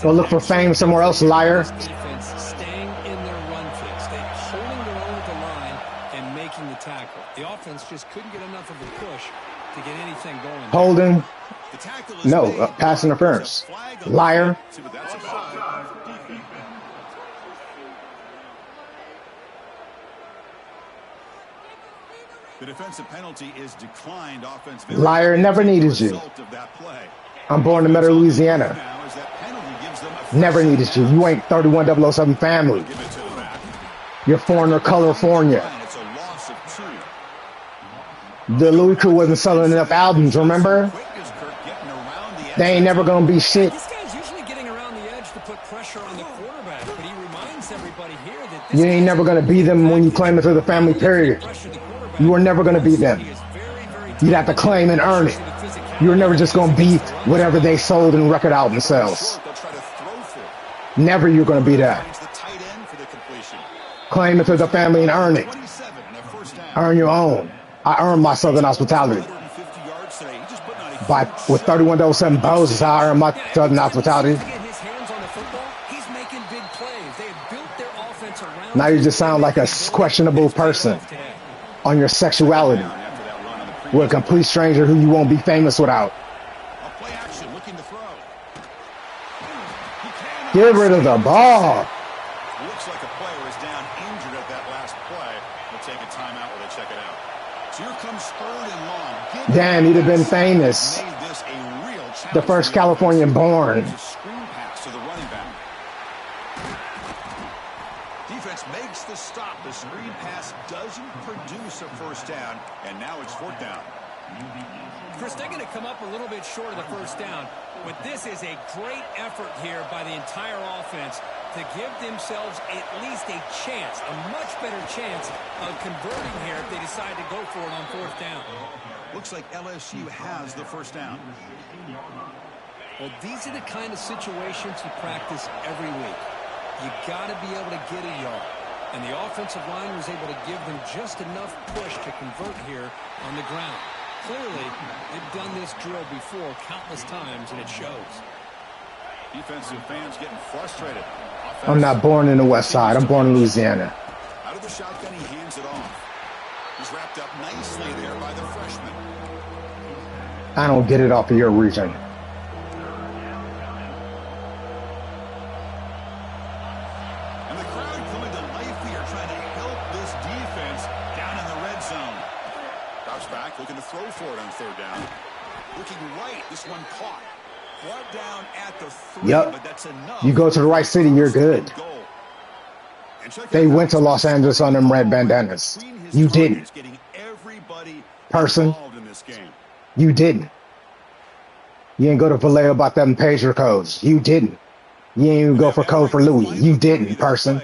Go look for fame somewhere else, liar. Defense staying in their run fix. They holding their own at the line and making the tackle. The offense just couldn't get enough of a push to get anything going. Holding. The tackle is No, made. pass interference. There's a flag on the Liar. field. See what that's about. The defensive penalty is declined. Offense Liar, never needed you. result of that play. I'm born in Metro, Louisiana. Now is that penalty gives them a Never needed you. You ain't 31007 family. give it to the back. You're foreigner, California. And it's a loss of 2. The Louis crew wasn't selling enough albums, remember? Quick as Kirk getting around the edge. They ain't never gonna be shit. This guy's usually getting around the edge to put pressure on the quarterback, but he reminds everybody here that this You ain't never gonna be them when you claim it through the family period. pressure the quarterback. You were never gonna be them. He is very, very You'd have to claim and earn it. You were never just gonna be whatever they sold in record album sales. They'll try to throw for it. Never you're gonna be that. Finds the tight end for the completion. Claim it to the family and earn it. 27 and a first down. Earn your own. I earn my Southern hospitality. 150 yards today. He just put on a By with 3107 bows is how I earn my Southern hospitality. to get his hands on the football. He's making big plays. They have built their offense around. Now you just sound like a questionable person on your sexuality. after that run on the With a complete stranger who you won't be famous without. A play action looking to throw. He can. Get rid of the ball. Looks like a player is down injured at that last play. We'll take a timeout while they check it out. So here comes third and long. Give Damn, he'd have been famous. made this a real challenge. The first Californian born. It's a screen pass to the running back. Defense makes the stop. The screen pass doesn't produce a first down, and now it's fourth down. Chris, they're going to come up a little bit short of the first down, but this is a great effort here by the entire offense to give themselves at least a chance, a much better chance of converting here if they decide to go for it on fourth down. Looks like LSU has the first down. Well, these are the kind of situations you practice every week. You got to be able to get a yard. And the offensive line was able to give them just enough push to convert here on the ground. Clearly, they've done this drill before countless times, and it shows. Defensive fans getting frustrated. I'm not born in the West Side. I'm born in Louisiana. Out of the shotgun, he hands it off. He's wrapped up nicely there by the freshman. I don't get it off of your region. And the crowd coming to life here, trying to help this defense down in the red zone. Drops back, looking to throw for it on third down. Looking right, this one caught. Brought down at the 3, but that's enough. You go to the right city, you're good. They went to Los Angeles on them red bandanas. You didn't. Person, you didn't. You didn't go to Vallejo about them pager codes. You didn't. You didn't even go for code for Louis. You didn't, person.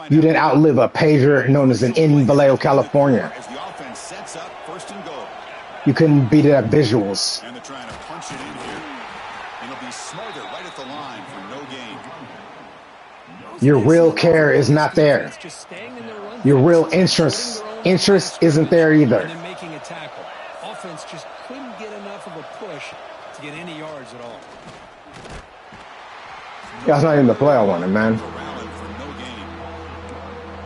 You didn't outlive a pager known as an in Vallejo, California. You couldn't beat it at visuals. And they're trying to punch it in here. And it'll be Smolder right at the line for no gain. Your real care is not there. Your real interest isn't there either. And then making a tackle. Offense just couldn't get enough of a push to get any yards at all. That's not even the play I wanted, man.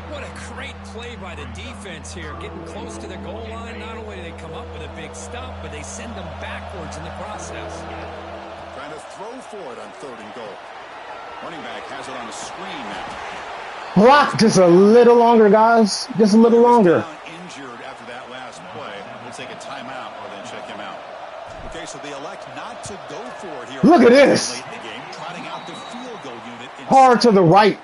What a great play by the defense here. Getting close to the goal line. Not only do they come up with a big stop, but they send them backwards in the process. Trying to throw for it on third and goal. Running back has it on the screen now. Block just a little longer, guys. Just a little longer. Injured after that last play. We'll take a timeout or then check him out. Okay, so they elect not to go for it here. Look at this. Late in the game, trotting out the field goal unit. Hard to the right,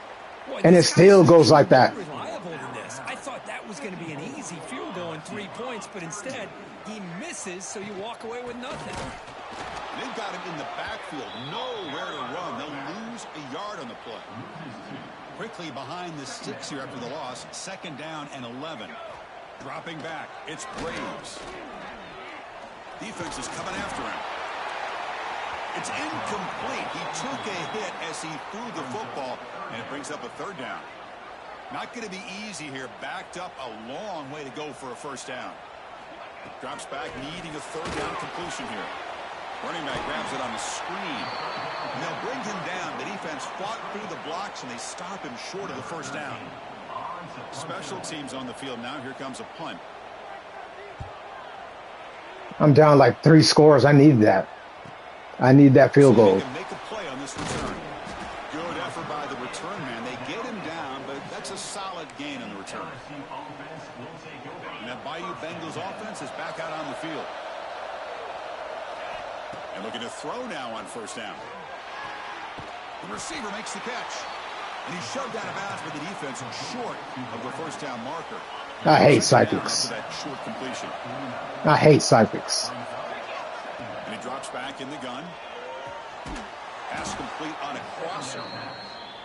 and it still goes like that. Reliable in this. I thought that was going to be an easy field goal and 3 points, but instead he misses, so you walk away with nothing. They've got him in the backfield, nowhere to run. They'll lose a yard on the play. Quickly behind the sticks here after the loss. 2nd down and 11. Dropping back, it's Braves. Defense is coming after him. It's incomplete. He took a hit as he threw the football, and it brings up a 3rd down. Not going to be easy here. Backed up a long way to go for a 1st down. Drops back, needing a 3rd down completion here. Running back grabs it on the screen. And they'll bring him down. The defense fought through the blocks, and they stop him short of the 1st down. Special teams on the field now. Here comes a punt. I'm down like 3 scores. I need that. I need that field goal. Make a play on this return. Good effort by the return man. They get him down, but that's a solid gain on the return. And that Bayou Bengals offense is back out on the field. And looking to throw now on 1st down. The receiver makes the catch. And he's shoved out of bounds by the defense short of the 1st down marker. I hate psychics. That short completion. I hate psychics. And he drops back in the gun. Pass complete on a crosser.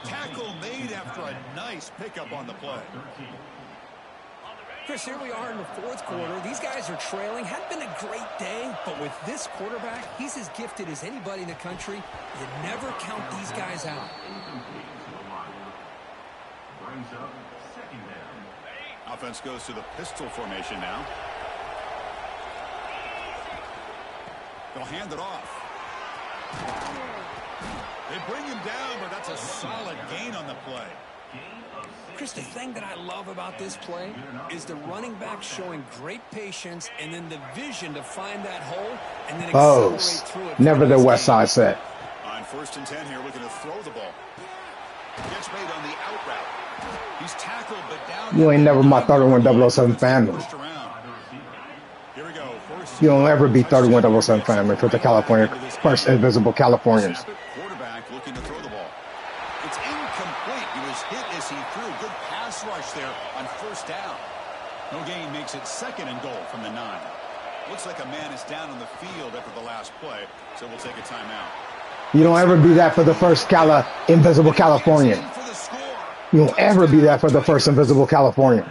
Tackle made after a nice pickup on the play. Chris, here we are in the 4th quarter. These guys are trailing. Hadn't been a great day, but with this quarterback, he's as gifted as anybody in the country. You never count these guys out. Offense goes to the pistol formation now. They'll hand it off. They bring him down, but that's a solid gain on the play. Chris, the thing that I love about this play is the running back showing great patience and then the vision to find that hole and then accelerate through it. Never the West Side set. On 1st and 10 here, looking to throw the ball. Gets made on the out route. He's tackled, but down. You ain't never my 31007 family. Here we go. You don't ever be 31007 family for the California, first invisible Californians. Quarterback looking to throw the ball. It's incomplete. He was hit as he threw. Good pass rush there on 1st down. No gain makes it 2nd and goal from the 9. Looks like a man is down on the field after the last play, so we'll take a timeout. You don't ever be that for the first invisible Californian. You don't ever be that for the first invisible Californian.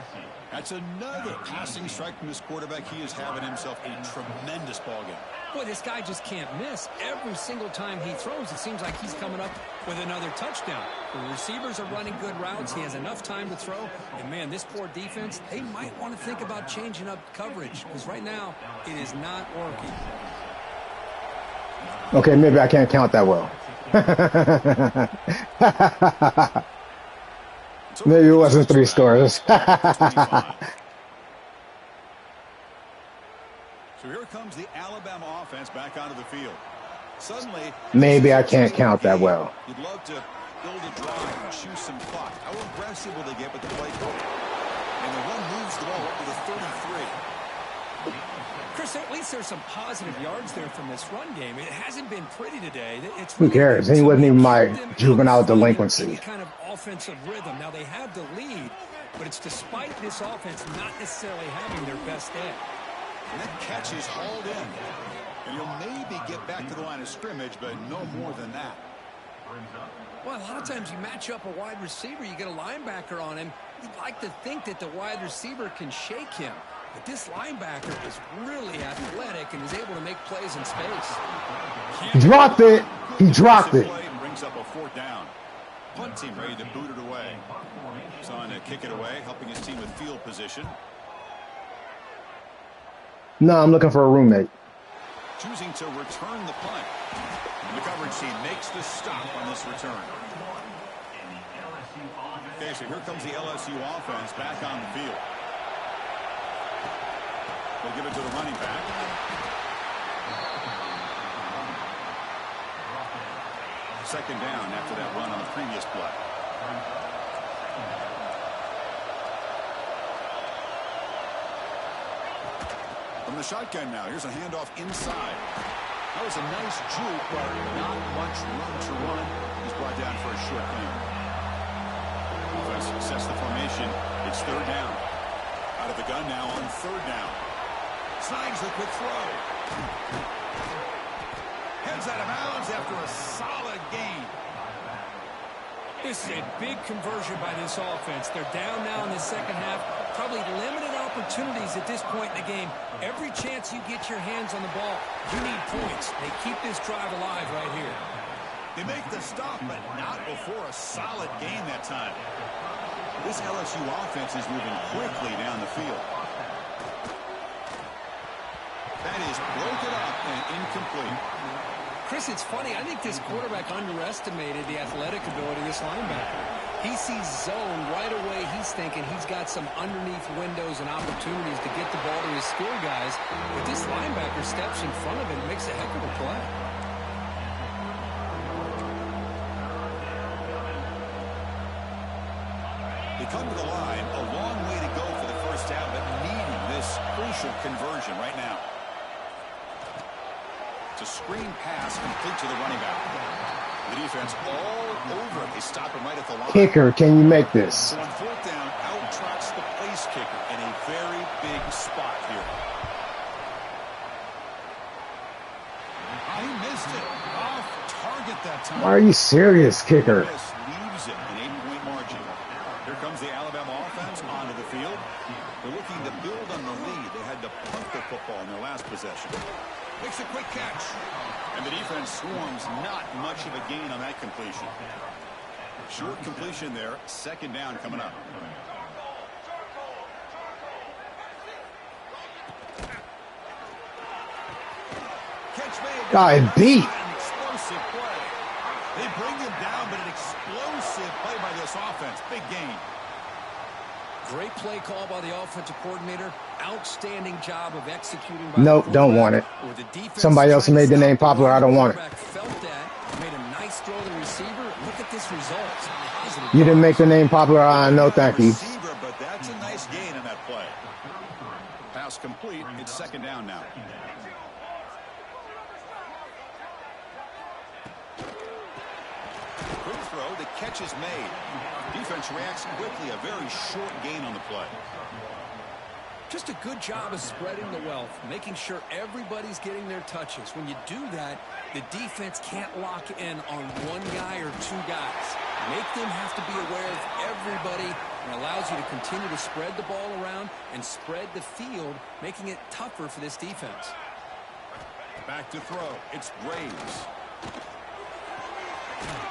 That's another passing strike from this quarterback, he is having himself a tremendous ball game. Boy, this guy just can't miss. Every single time he throws, it seems like he's coming up with another touchdown. The receivers are running good routes. He has enough time to throw. And, man, this poor defense, they might want to think about changing up coverage because right now it is not working. Okay, maybe I can't count that well. Maybe it wasn't 3 scores. So here comes the Alabama offense back onto the field. Suddenly, Maybe I can't count that well. You'd love to build a drive and choose some clock. How aggressive will they get with the play call? And the run moves the ball up to the 33. Chris, at least there's some positive yards there from this run game. It hasn't been pretty today. It's Who cares? He wasn't even my juvenile delinquency. Any kind of offensive rhythm. Now they have the lead, but it's despite this offense not necessarily having their best day. And that catch is hauled in. And you'll maybe get back to the line of scrimmage, but no more than that. Well, a lot of times you match up a wide receiver, you get a linebacker on him. You'd like to think that the wide receiver can shake him. But this linebacker is really athletic and is able to make plays in space. He dropped it. He dropped it. Brings up a 4th down. Punt team ready to boot it away. He's on to kick it away, helping his team with field position. No, I'm looking for a roommate. Choosing to return the punt. And the coverage team makes the stop on this return. Okay, so here comes the LSU offense back on the field. They'll give it to the running back. Second down after that run on the previous play. From the shotgun now, here's a handoff inside. That was a nice juke, but not much room to run. He's brought down for a short gain. Offense sets the formation. It's 3rd down. Out of the gun now on 3rd down. Snags the quick throw. Heads out of bounds after a solid gain. This is a big conversion by this offense. They're down now in the second half. Probably limited opportunities at this point in the game. Every chance you get your hands on the ball, you need points. They keep this drive alive right here. They make the stop, but not before a solid gain that time. This LSU offense is moving quickly down the field. That is broken up and incomplete. Chris, it's funny. I think this quarterback underestimated the athletic ability of this linebacker. He sees zone right away. He's thinking he's got some underneath windows and opportunities to get the ball to his skill guys. But this linebacker steps in front of him and makes a heck of a play. They come to the line. A long way to go for the first down, but needing this crucial conversion right now. A screen pass complete to the running back. The defense all over it. They stop him right at the line. Kicker, can you make this? So on 4th down, out-trots the place kicker in a very big spot here. He missed it. Off target that time. Are you serious, kicker? This leaves it an 8-point margin. Here comes the Alabama offense onto the field. They're looking to build on the lead. They had to punt the football in their last possession. Makes a quick catch. And the defense swarms. Not much of a gain on that completion. Short completion there. 2nd down coming up. Catch made. God, beat. An explosive play. They bring him down, but an explosive play by this offense. Big gain. Great play call by the offensive coordinator. Outstanding job of executing. Nope, don't want it. Somebody else made the name popular. I don't want it. Felt that. Made a nice throw to the receiver. Look at this result. You didn't make the name popular. No, thank you. Receiver, but that's a nice gain on that play. Pass complete. It's 2nd down now. Quick throw. The catch is made. Defense reacts quickly. A very short gain on the play. Just a good job of spreading the wealth, making sure everybody's getting their touches. When you do that, the defense can't lock in on one guy or 2 guys. Make them have to be aware of everybody It allows you to continue to spread the ball around and spread the field, making it tougher for this defense. Back to throw. It's Graves.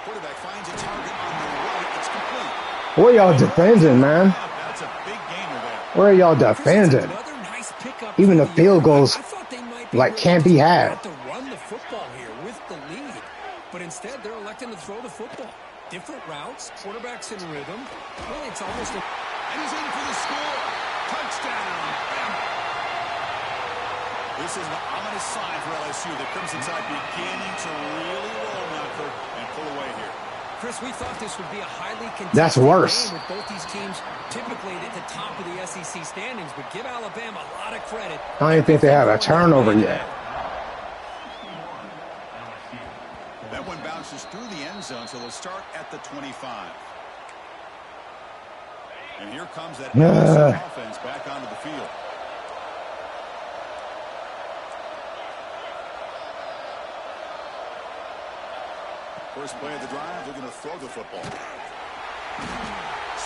Quarterback finds a target on the right. It's complete. Where y'all defending, man? That's a big gainer there. Where are y'all defending? Nice Even the field goals like can't be had. To run the football here with the lead, but instead they're electing to throw the football. Different routes, quarterbacks in rhythm. Really, it's almost a... And he's in for the score. Touchdown. This is an ominous sign for LSU. The Crimson Tide beginning to really roll now and pull away here. Chris, we thought this would be a highly contested That's worse. game with both these teams typically at the top of the SEC standings, but give Alabama a lot of credit. I don't even think they have a turnover yet. That one bounces through the end zone, so they'll start at the 25. And here comes that LSU offense back onto the field. First play of the drive, they're going to throw the football.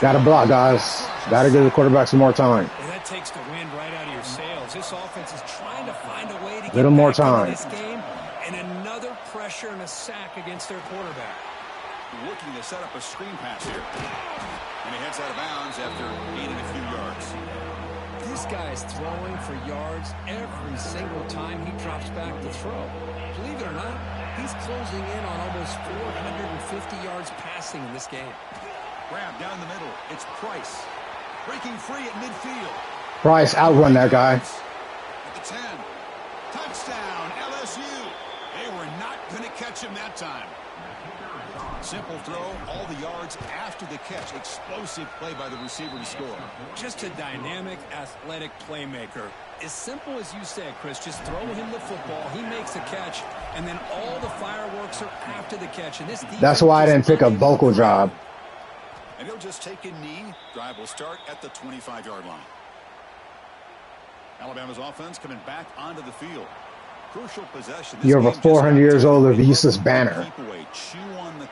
Got to block, guys. Got to give the quarterback some more time. And that takes the wind right out of your sails. This offense is trying to find a way to get Little more back into time. this game, and another pressure and a sack against their quarterback. Looking to set up a screen pass here. And he heads out of bounds after gaining a few yards. This guy is throwing for yards every single time he drops back to throw. Believe it or not, he's closing in on almost 450 yards passing in this game. Grab down the middle. It's Price. Breaking free at midfield. Price outrun that guy. At the 10. Touchdown, LSU. They were not going to catch him that time. Simple throw, all the yards after the catch. Explosive play by the receiver to score. Just a dynamic, athletic playmaker. As simple as you said, Chris, just throw him the football. He makes a catch, and then all the fireworks are after the catch. And this That's why I didn't pick a vocal job. And he'll just take a knee. Drive will start at the 25-yard line. Alabama's offense coming back onto the field. Crucial possession. You're over 400 years old of useless banner.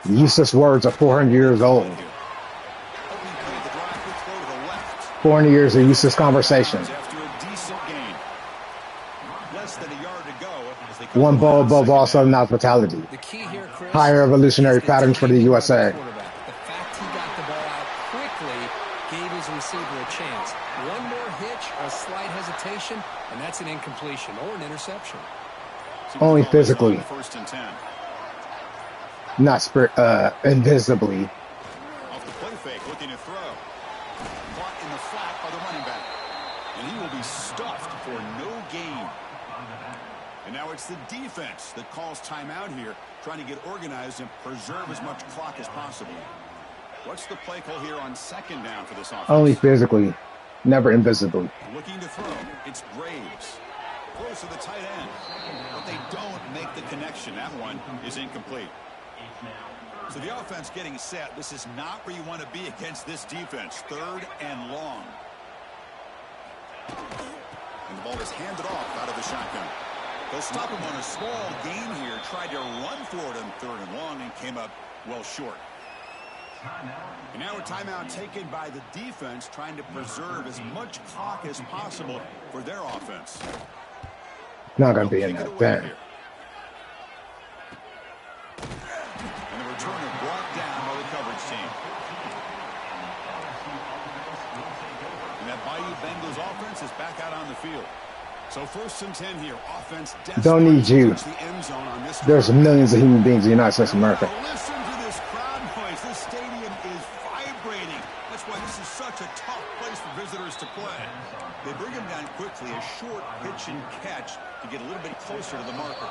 The useless words are 400 years old. 400 years of useless conversation. One ball above all Southern hospitality. Higher evolutionary patterns for the USA. The fact he got the ball out quickly gave his receiver a chance. One more hitch or a slight hesitation, and that's an incompletion or an interception. Only physically. First and 10. Not invisibly. Off the play fake, looking to throw. Caught in the flat by the running back. And he will be stuffed for no gain. And now it's the defense that calls timeout here, trying to get organized and preserve as much clock as possible. What's the play call here on second down for this offense? Only physically, never invisibly. Looking to throw. It's Graves. Close to the tight end. But they don't make the connection. That one is incomplete. So the offense getting set. This is not where you want to be against this defense. Third and long. And the ball is handed off out of the shotgun. They'll stop him on a small gain here. Tried to run for it on third and long and came up well short. And now a timeout taken by the defense, trying to preserve as much clock as possible for their offense. Not going to be in that then. And the returner brought down by the coverage team. And that Bayou Bengals offense is back out on the field. So first and 10 here. Offense don't need you. There's millions of human beings in the United States of America. Listen to this crowd noise. This stadium is vibrating. That's why this is such a tough place for visitors to play. They bring him down quickly, a short pitch and catch to get a little bit closer to the marker.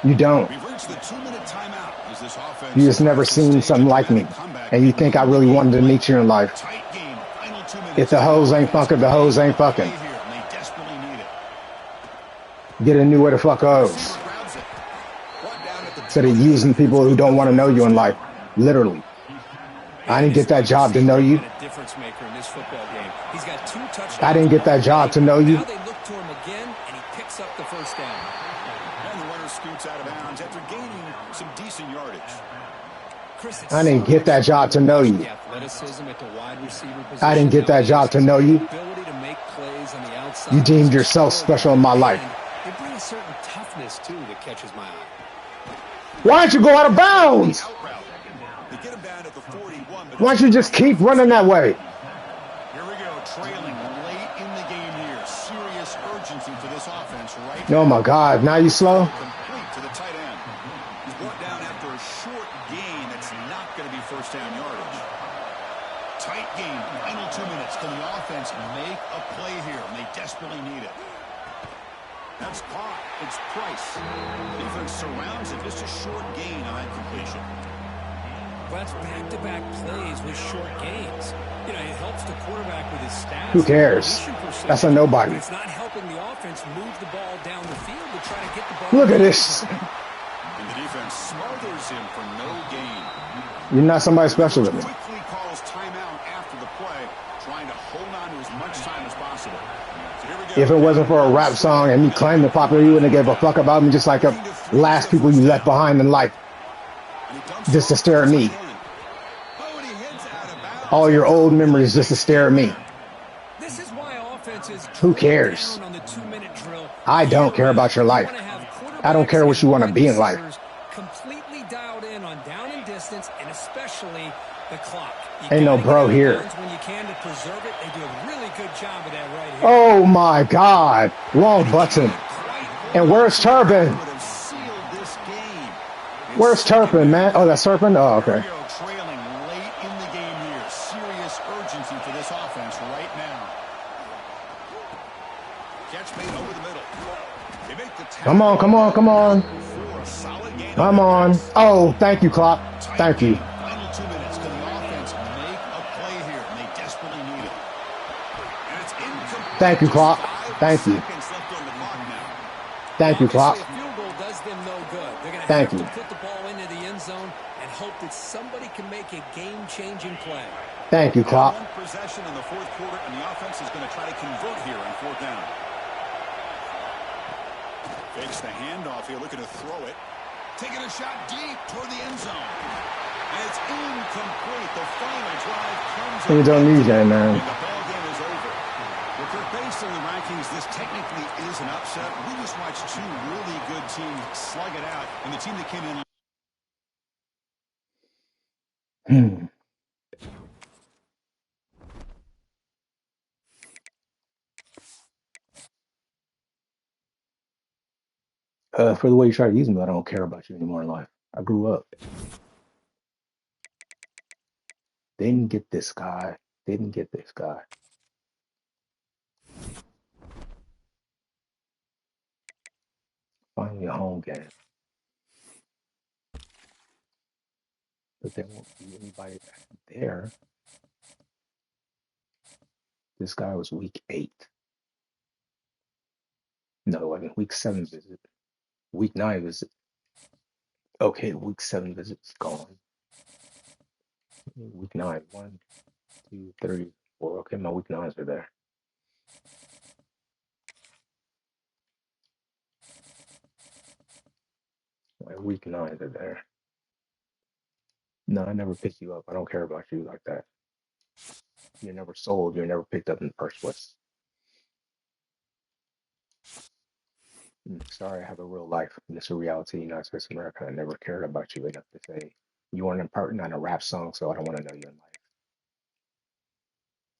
You don't. We've reached the 2-minute timeout as this offense. You just never seen something like me. And you think I really wanted to meet you in life. Tight game. Final 2 minutes. If the hoes ain't fucking, the hoes ain't fucking. Get a new way to fuck hoes. Instead of using people who don't want to know you in life. Literally. I didn't get that job to know you. I didn't get that job to know you. Now they look to him again, and he picks up the first down. And the runner scoots out of bounds after gaining some decent yardage. Chris, it's I so didn't get that job to exciting to know watch you. the athleticism at the wide receiver I didn't position get that job nowadays. to know The you. ability to make plays on the You outside is deemed yourself special in extraordinary, my life. and they bring a certain toughness, too, that catches my eye. Why don't you go out of bounds? They get him down at the 41, but Why don't you just keep running that way? here we go, trailing late in the game here. Serious urgency to this offense right Oh now. my God, now you slow? Complete to the tight end. He's brought down after a short gain that's not going to be first down yardage. Tight game, final 2 minutes. Can the offense make a play here? And they desperately need it. That's caught. It's Price. Defense surrounds it. Just a short gain on that completion. That's back-to-back plays with short gains. You know, it helps the quarterback with his stats. Who cares? That's a nobody. It's not helping the offense move the ball down the field to try to get the ball. Look at this. And the defense smothers him for no gain. You're not somebody special to me. Quickly calls timeout after the play, trying to hold on to as much time as possible. So here we go. If it wasn't for a rap song and me claiming popular, you wouldn't have gave a fuck about me, just like the last people you left behind in life. Just to stare at me. All your old memories just to stare at me. This is why offenses Who cares? down on the 2-minute drill. I don't care about your life. I don't care what you want to be in life. Completely dialed in on down and distance, and especially the clock. You Ain't no gotta bro get here. when you can to preserve it. They do a really good job of that right here. Oh my God. Wrong button. And where's Turpin? Where's Turpin, man? Oh, that's Turpin? Oh, okay. Trailing late in the game here. Serious urgency for this offense right now. Catch made over the middle. They make the Come on, come on, come on. Come on. Oh, thank you, Klopp. Thank you. Final 2 minutes. Can the offense make a play here? And they desperately need it. And it's incomplete. Thank you, Klopp. Thank you. Seconds left on the clock now. Thank you, Klopp. Obviously, a field goal does them no good. They're going to Thank have you. to put the ball into the end zone and hope that somebody can make a game-changing play. Thank you, Klopp. One possession in the fourth quarter, and the offense is going to try to convert here on fourth down. Fakes the handoff here, looking to throw it. Taking a shot deep toward the end zone. And it's incomplete. The final drive comes. You don't need that, man. And the ball game is over. Well, Kirk, based on the rankings, this technically is an upset. We just watched two really good teams slug it out, and the team that came in. For the way you try to use me, I don't care about you anymore in life. I grew up. Didn't get this guy. Didn't get this guy. Finally a home game. But there won't be anybody there. This guy was week 8. No, it wasn't. Week 7 visit. Week 9 visit. Okay, week 7 visit's gone. Week 9. 1, 2, 3, 4. Okay, my week 9s are there. My week 9s are there. No, I never picked you up. I don't care about you like that. You're never sold. You're never picked up in the first place. Sorry, I have a real life. It's a reality. United States of America. I never cared about you enough to say you weren't important on a rap song, so I don't want to know you in life.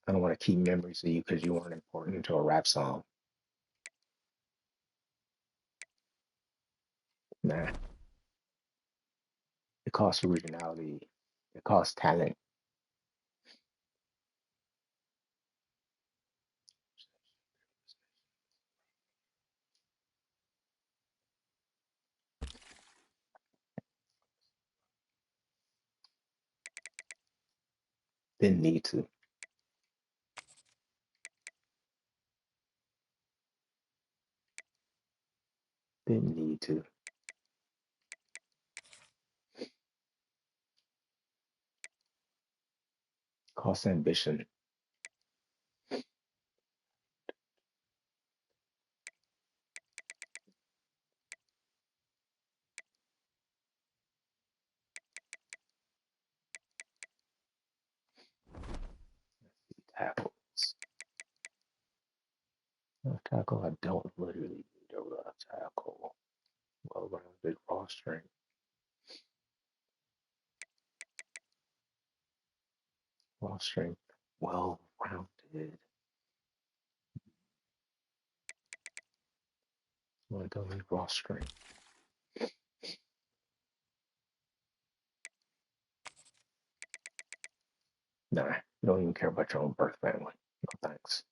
I don't want to keep memories of you because you weren't important to a rap song. Nah. It costs originality. It costs talent. Didn't need to. Didn't need to. Costs ambition. Tackle, I don't literally need a left tackle. Well-rounded raw strength. Raw strength. Well-rounded. I don't need raw strength. Nah, you don't even care about your own birth family. No thanks.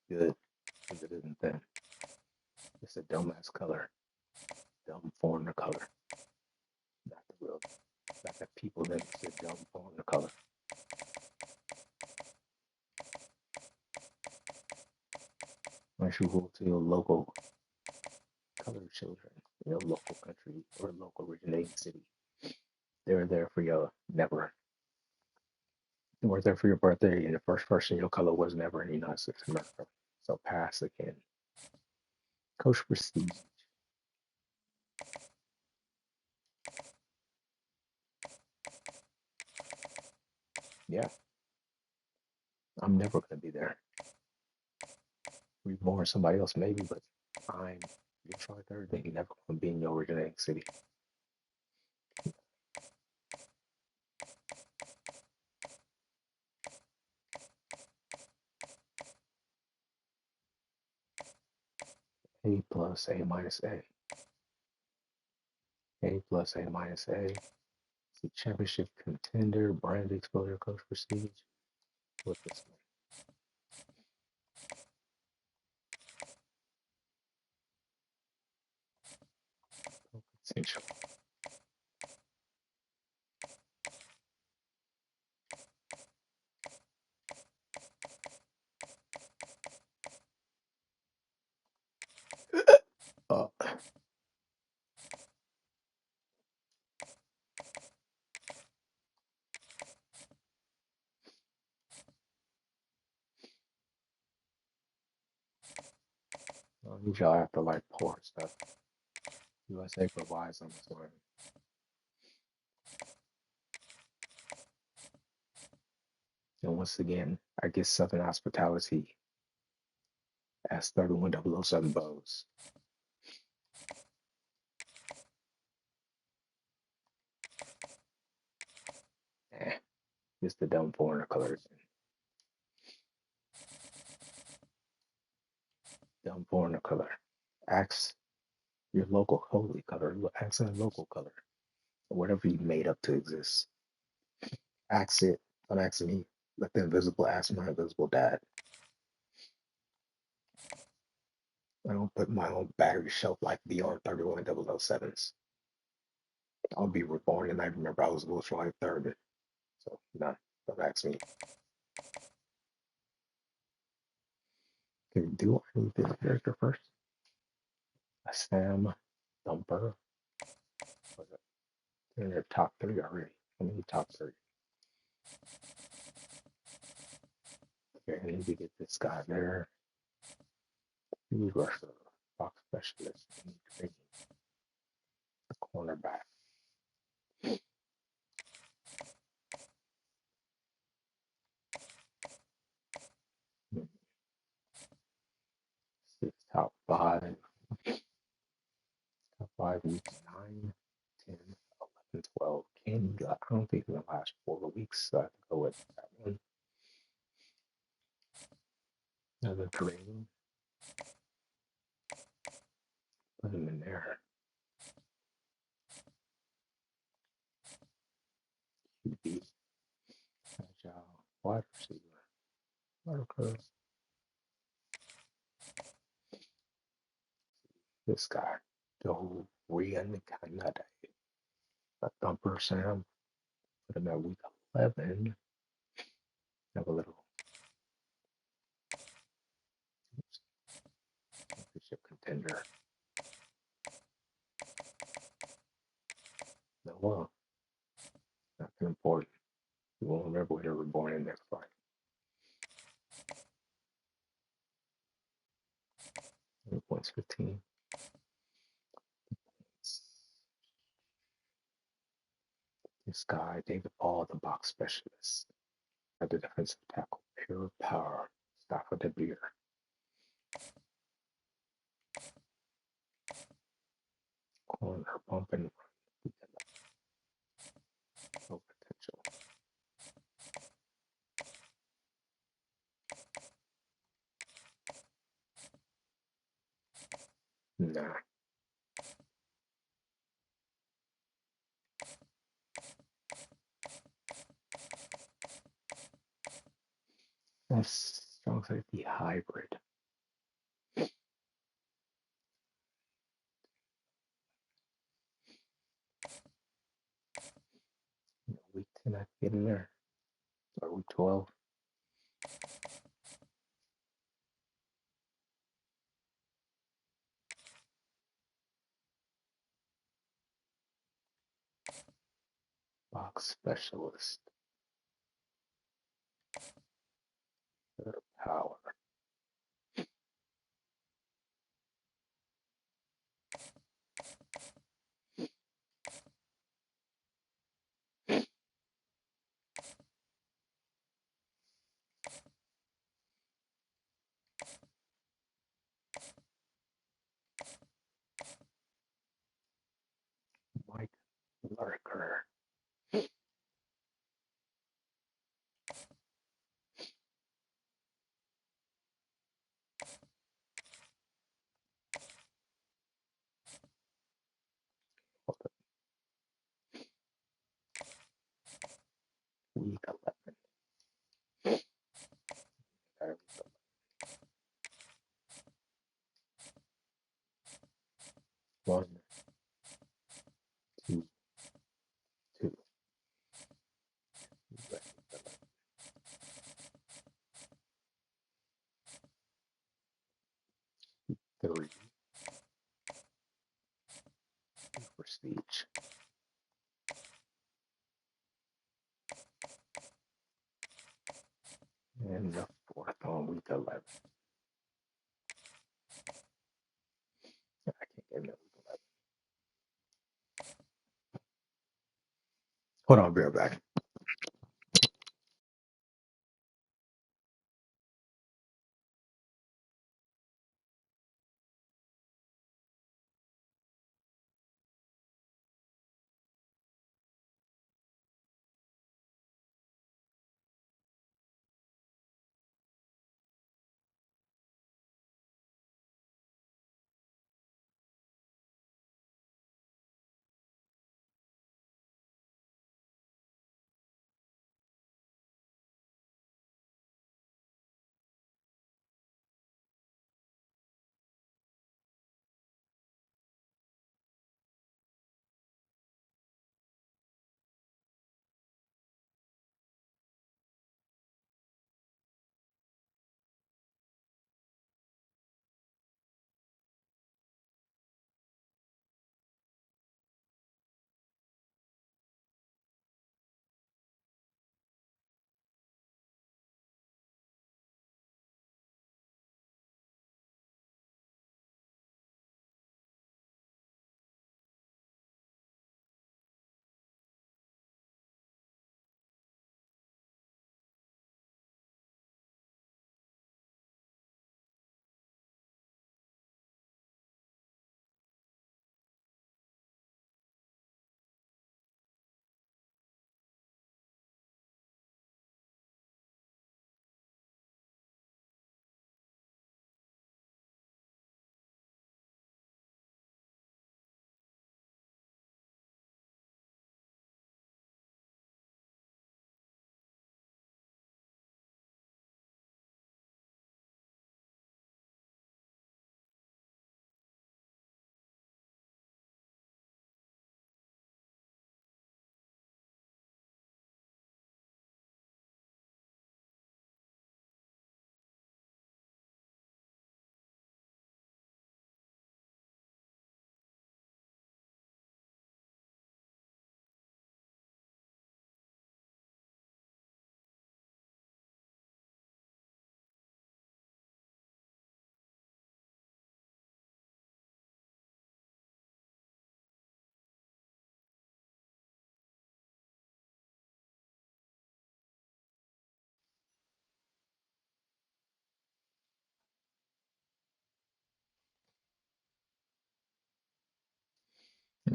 Good. Because it isn't thin. It's a dumbass color. Dumb foreigner color. Not the real. Not the people that it's a dumb foreigner color. Make sure you go to your local colored children, your local country or local originating city. They were there for your never. They weren't there for your birthday, and the first person your color was never in the United States of America. So pass again. Coach Prestige. Yeah, I'm never gonna be there. Reborn somebody else maybe, but I'm your try third thing. You're never gonna be in your originating city. A plus, A minus A. A plus, A minus A. It's a championship contender, brand exposure, coach prestige. What's this one? Potential. Uh, These y'all have to like poor stuff. USA provides on this one. And once again, I get Southern hospitality as 31007 bows. Eh, just the dumb foreigner colors. Dumb foreigner color. Axe your local holy color. Axe a local color. Or whatever you made up to exist. Axe it. Don't ask me. Let the invisible ask my invisible dad. I don't put my own battery shelf life beyond 31007s. I'll be reborn and I remember I was a little life third. So, nah, don't ask me. Do I need this character first? A Sam Thumper. In their top three already. I mean, top three. Okay, I need to get this guy there. Who's rusher? Box specialist. Training. Cornerback. Six, top five. Top five weeks 9, 10, 11, 12. Can you, I don't think it's going to last 4 weeks, so I have to go with that one. Another training. Put him in there. QB. Agile. Wide receiver. Worker. This guy. Dorian Canada. A thumper Sam. Put him at week 11. Have a little championship contender. No, well, nothing important. You won't remember when they were born in next fight. Points 15. This guy, David Paul, the box specialist. At the defensive tackle, pure power. Stafford de Beer. Corner, bump and run. No potential. Nah. That's strong safety hybrid. Week 10, I get in there. Or week 12. Box specialist. Pure power. Mike Lurker. Week 11. One, two, two. 3. Prestige. And the fourth on week 11. I can't get into week 11. Hold on, I'll be right back.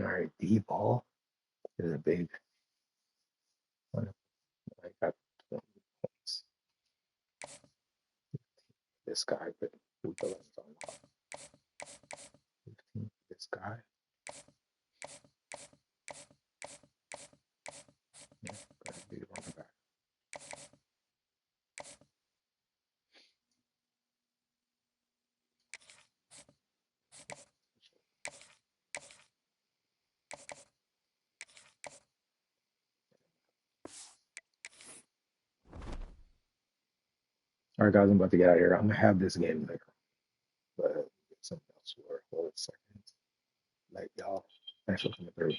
All right, D ball is a big one. I got 20 points. This guy, but we feel like it's on 15. This guy. Yeah, gonna be running back. All right, guys, I'm about to get out of here. I'm gonna have this game later, but get something else for hold a second. Like y'all, thanks for coming through.